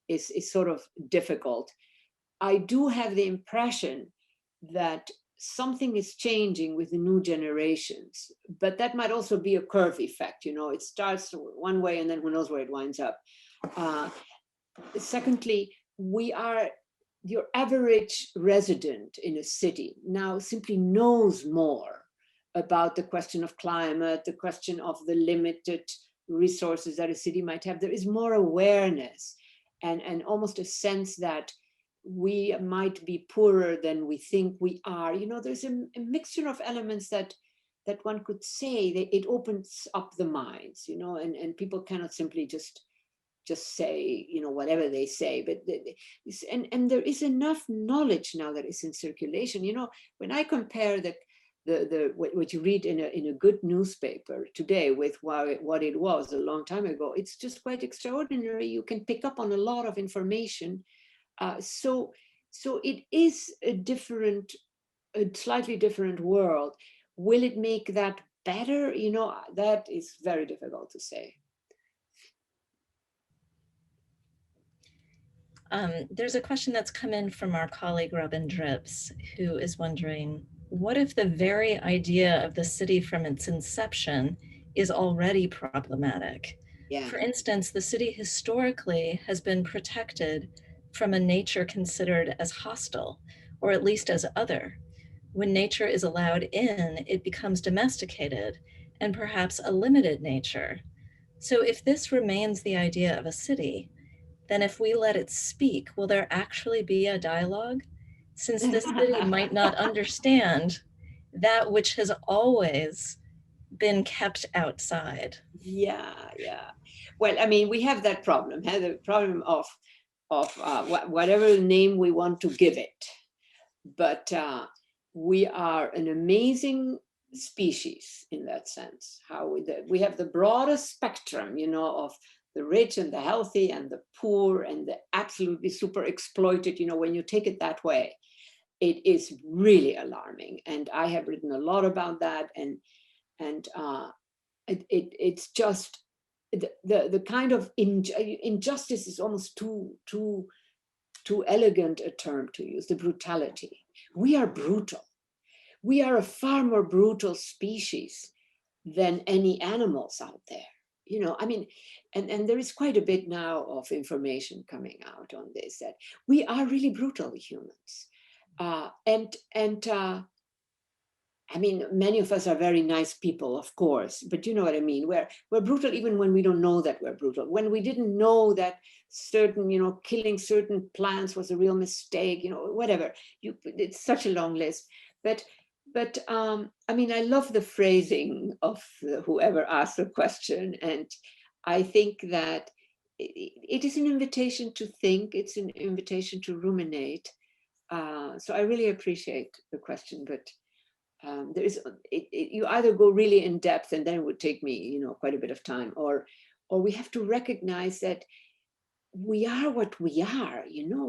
is sort of difficult. I do have the impression that something is changing with the new generations, but that might also be a curve effect, you know, it starts one way and then who knows where it winds up. Secondly, your average resident in a city now simply knows more about the question of climate, the question of the limited resources that a city might have. There is more awareness and almost a sense that we might be poorer than we think we are. You know, there's a mixture of elements that that one could say that it opens up the minds, you know, and people cannot simply just say, you know, whatever they say, but and there is enough knowledge now that is in circulation. You know, when I compare what you read in a good newspaper today with what it was a long time ago, it's just quite extraordinary. You can pick up on a lot of information. So it is a slightly different world. Will it make that better? You know, that is very difficult to say. There's a question that's come in from our colleague Robin Drips, who is wondering, what if the very idea of the city from its inception is already problematic? Yeah. For instance, the city historically has been protected from a nature considered as hostile, or at least as other. When nature is allowed in, it becomes domesticated and perhaps a limited nature. So if this remains the idea of a city, then if we let it speak, will there actually be a dialogue? Since this city might not understand that which has always been kept outside. Yeah. Well, I mean, we have that problem, the problem of whatever name we want to give it. But we are an amazing species in that sense. How we have the broadest spectrum, you know, of the rich and the healthy and the poor and the absolutely super exploited. You know, when you take it that way, it is really alarming. And I have written a lot about that. And it's just the kind of injustice is almost too elegant a term to use, the brutality. We are brutal. We are a far more brutal species than any animals out there. You know, I mean, and there is quite a bit now of information coming out on this, that we are really brutal humans. I mean, many of us are very nice people, of course, but you know what I mean? We're brutal even when we don't know that we're brutal. When we didn't know that certain, you know, killing certain plants was a real mistake, you know, whatever. It's such a long list. But I mean, I love the phrasing of whoever asked the question. And I think that it is an invitation to think, it's an invitation to ruminate. So I really appreciate the question, but there is you either go really in depth, and then it would take me, you know, quite a bit of time, or we have to recognize that we are what we are. You know,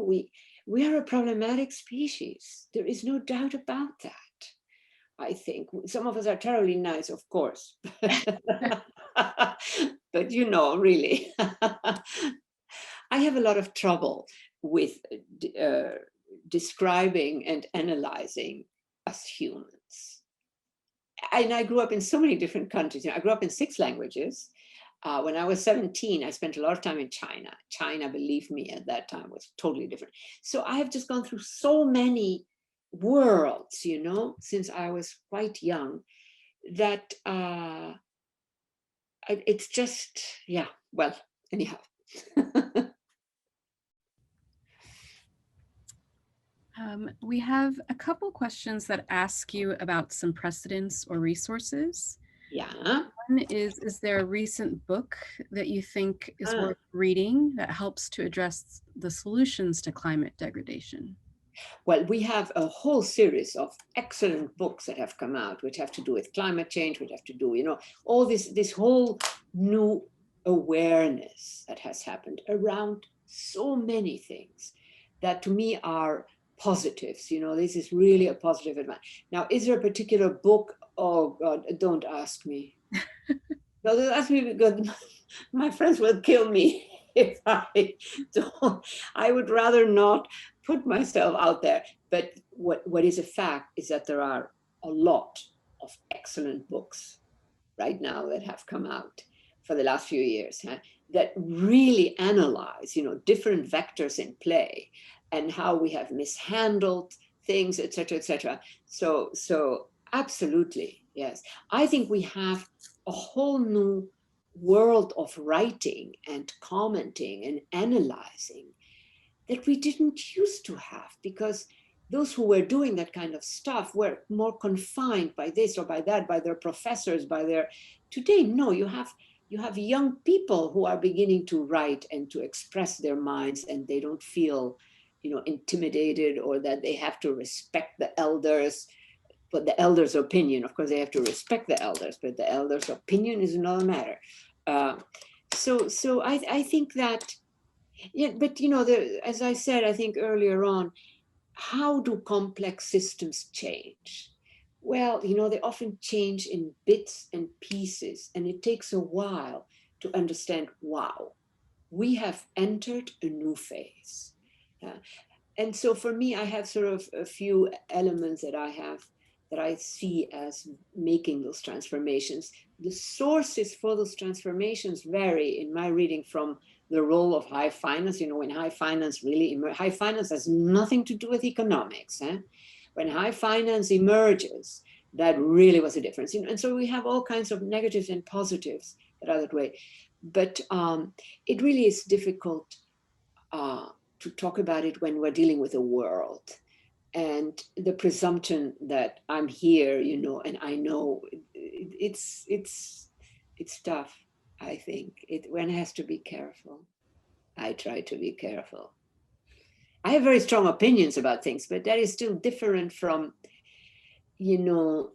we are a problematic species. There is no doubt about that. I think some of us are terribly nice, of course, but you know, really, I have a lot of trouble with describing and analyzing us humans. And I grew up in so many different countries. You know, I grew up in 6 languages. When I was 17, I spent a lot of time in China. China, believe me, at that time was totally different. So I have just gone through so many worlds, you know, since I was quite young, that it's just, yeah, well, anyhow. We have a couple questions that ask you about some precedents or resources. Yeah. One is there a recent book that you think is worth reading that helps to address the solutions to climate degradation? Well, we have a whole series of excellent books that have come out, which have to do with climate change, which have to do, you know, all this whole new awareness that has happened around so many things that to me are positives. You know, this is really a positive advantage. Now, is there a particular book? Oh God, don't ask me. No, don't ask me, because my friends will kill me if I don't. I would rather not put myself out there. But what is a fact is that there are a lot of excellent books right now that have come out for the last few years, that really analyze, you know, different vectors in play and how we have mishandled things, etc., etc. So absolutely, yes. I think we have a whole new world of writing and commenting and analyzing that we didn't used to have, because those who were doing that kind of stuff were more confined by this or by that, by their professors, by their, today, no, you have young people who are beginning to write and to express their minds, and they don't feel, intimidated, or that they have to respect the elders. But the elders' opinion, of course, they have to respect the elders, but the elders' opinion is another matter. So I think that, yeah, but as I said, I think earlier on, how do complex systems change? Well, they often change in bits and pieces, and it takes a while to understand, wow, we have entered a new phase. And so for me, I have sort of a few elements that I see as making those transformations. The sources for those transformations vary in my reading from the role of high finance. When high finance high finance has nothing to do with economics. When high finance emerges, that really was a difference. And so we have all kinds of negatives and positives that are that way. But it really is difficult to talk about it when we're dealing with the world. And the presumption that I'm here, and I know it's tough. I think one has to be careful. I try to be careful. I have very strong opinions about things, but that is still different from, well,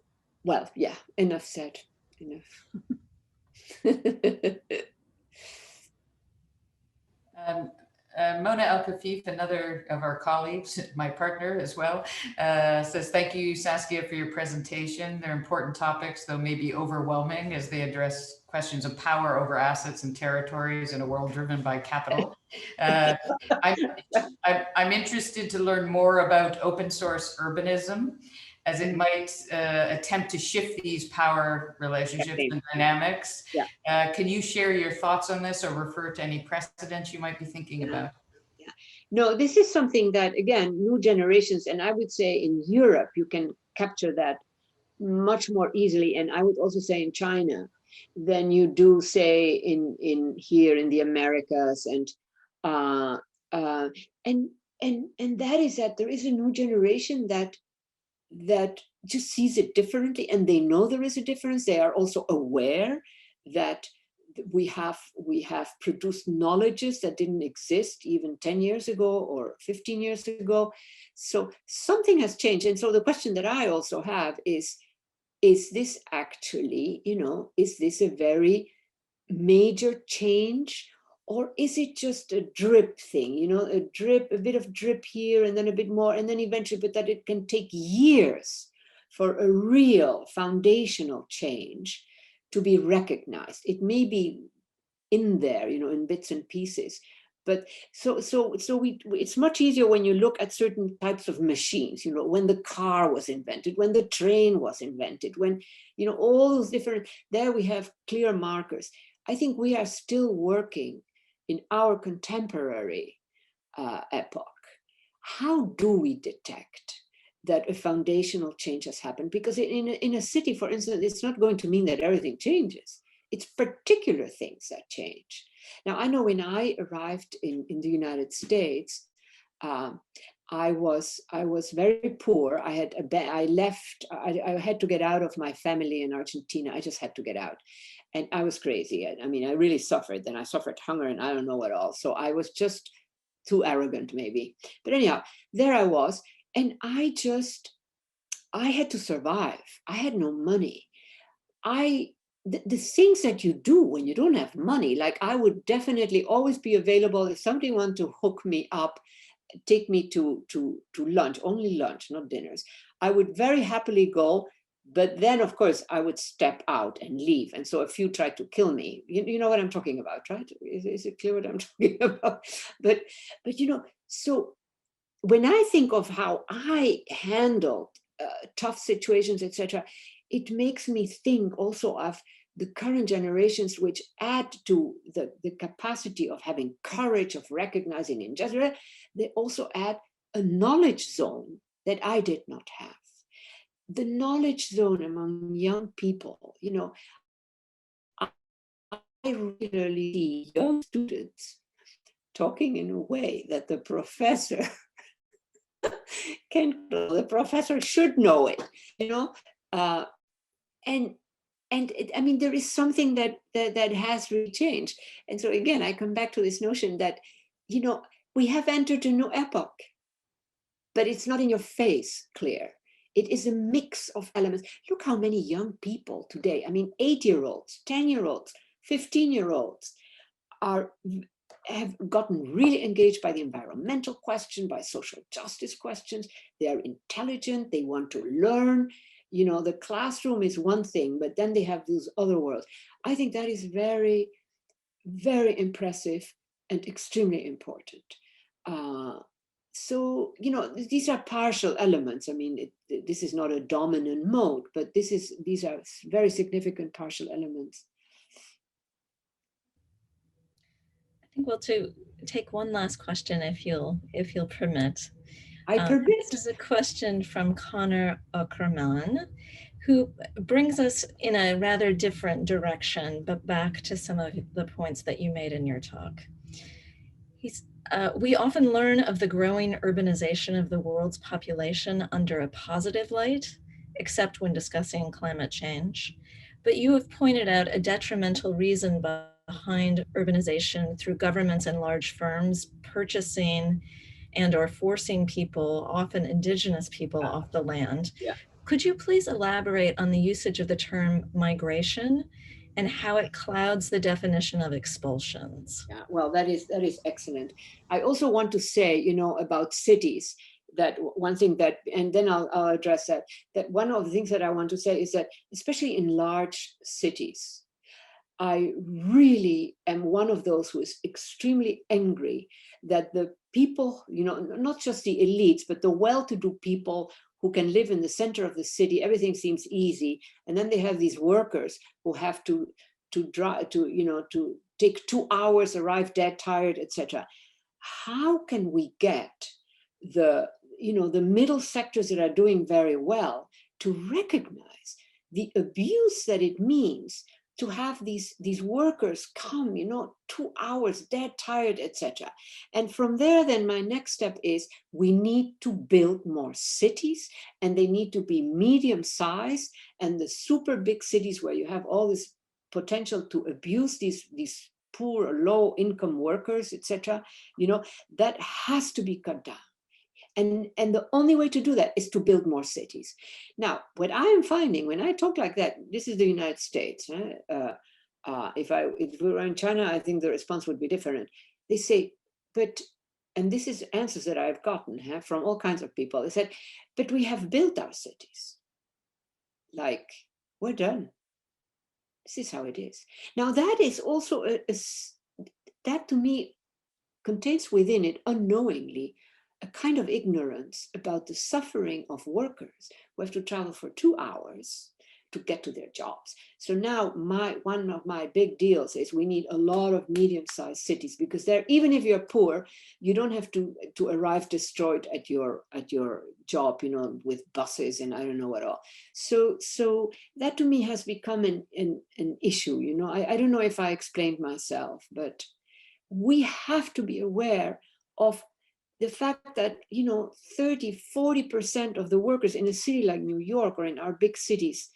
yeah, enough said, enough. Mona El-Kafif, another of our colleagues, my partner as well, says, thank you, Saskia, for your presentation. They're important topics, though maybe overwhelming, as they address questions of power over assets and territories in a world driven by capital. I'm interested to learn more about open source urbanism, as it might attempt to shift these power relationships and dynamics. Yeah. Can you share your thoughts on this, or refer to any precedents you might be thinking about? Yeah. No, this is something that, again, new generations, and I would say in Europe, you can capture that much more easily, and I would also say in China, than you do, say, in here in the Americas, and that is that there is a new generation that just sees it differently, and they know there is a difference. They are also aware that we have produced knowledges that didn't exist even 10 years ago or 15 years ago. So something has changed. And so the question that I also have is this actually, is this a very major change, or is it just a drip thing, a bit of drip here and then a bit more, and then eventually, but that it can take years for a real foundational change to be recognized. It may be in there, in bits and pieces, but so it's much easier when you look at certain types of machines, when the car was invented, when the train was invented, when, all those different, there we have clear markers. I think we are still working in our contemporary epoch. How do we detect that a foundational change has happened? Because in a city, for instance, it's not going to mean that everything changes. It's particular things that change. Now, I know when I arrived in the United States, I was very poor. I had to get out of my family in Argentina. I just had to get out. And I was crazy. I mean, I really suffered. Then I suffered hunger and I don't know what all. So I was just too arrogant, maybe. But anyhow, there I was. And I had to survive. I had no money. The things that you do when you don't have money, like I would definitely always be available if somebody wanted to hook me up, take me to lunch, only lunch, not dinners. I would very happily go, but then of course I would step out and leave. And so a few tried to kill me. You know what I'm talking about, right? Is it clear what I'm talking about? But so when I think of how I handled tough situations, etc., it makes me think also of the current generations, which add to the capacity of having courage, of recognizing injustice. They also add a knowledge zone that I did not have. The knowledge zone among young people, I regularly see young students talking in a way that the professor the professor should know it, and I mean, there is something that has really changed. And so again, I come back to this notion that, we have entered a new epoch, but it's not in your face clear. It is a mix of elements. Look how many young people today, I mean, 8-year-olds, 10-year-olds, 15-year-olds have gotten really engaged by the environmental question, by social justice questions. They are intelligent, they want to learn. The classroom is one thing, but then they have these other worlds. I think that is very, very impressive and extremely important. So, these are partial elements. I mean, this is not a dominant mode, but these are very significant partial elements. I think we'll take one last question if you'll permit. I permit. This is a question from Connor Uckerman, who brings us in a rather different direction, but back to some of the points that you made in your talk. We often learn of the growing urbanization of the world's population under a positive light, except when discussing climate change. But you have pointed out a detrimental reason behind urbanization through governments and large firms purchasing and or forcing people, often indigenous people, off the land. Yeah. Could you please elaborate on the usage of the term migration and how it clouds the definition of expulsions? Yeah, well, that is excellent. I also want to say, about cities, that one thing that, and then I'll address that one of the things that I want to say is that, especially in large cities, I really am one of those who is extremely angry that the people, not just the elites, but the well-to-do people who can live in the center of the city, everything seems easy. And then they have these workers who have to drive, to take 2 hours, arrive dead, tired, etc. How can we get the middle sectors that are doing very well to recognize the abuse that it means to have these workers come, 2 hours, dead, tired, etc. And from there, then my next step is we need to build more cities, and they need to be medium sized, and the super big cities where you have all this potential to abuse these poor, low income workers, etc. That has to be cut down. And the only way to do that is to build more cities. Now, what I am finding when I talk like that, this is the United States. If we were in China, I think the response would be different. They say, and this is answers that I've gotten from all kinds of people. They said, but we have built our cities. Like, we're done. This is how it is. Now, that is also, that to me contains within it unknowingly a kind of ignorance about the suffering of workers who have to travel for 2 hours to get to their jobs. So now one of my big deals is we need a lot of medium-sized cities, because there, even if you're poor, you don't have to arrive destroyed at your job, with buses and I don't know what all. So that to me has become an issue. I don't know if I explained myself, but we have to be aware of the fact that 30-40% of the workers in a city like New York or in our big cities,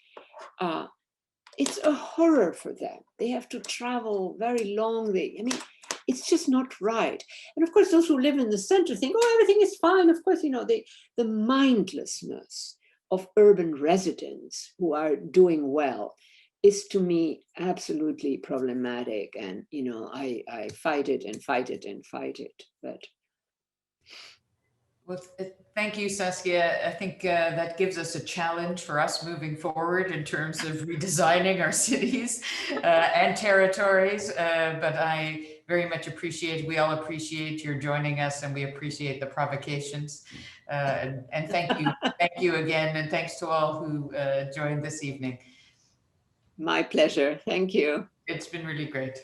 it's a horror for them. They have to travel very long. It's just not right. And of course, those who live in the center think, oh, everything is fine. Of course, the mindlessness of urban residents who are doing well is, to me, absolutely problematic. And I fight it and fight it and fight it. But well, thank you, Saskia. I think that gives us a challenge for us moving forward in terms of redesigning our cities and territories. But I very much we all appreciate your joining us, and we appreciate the provocations. And thank you. Thank you again. And thanks to all who joined this evening. My pleasure. Thank you. It's been really great.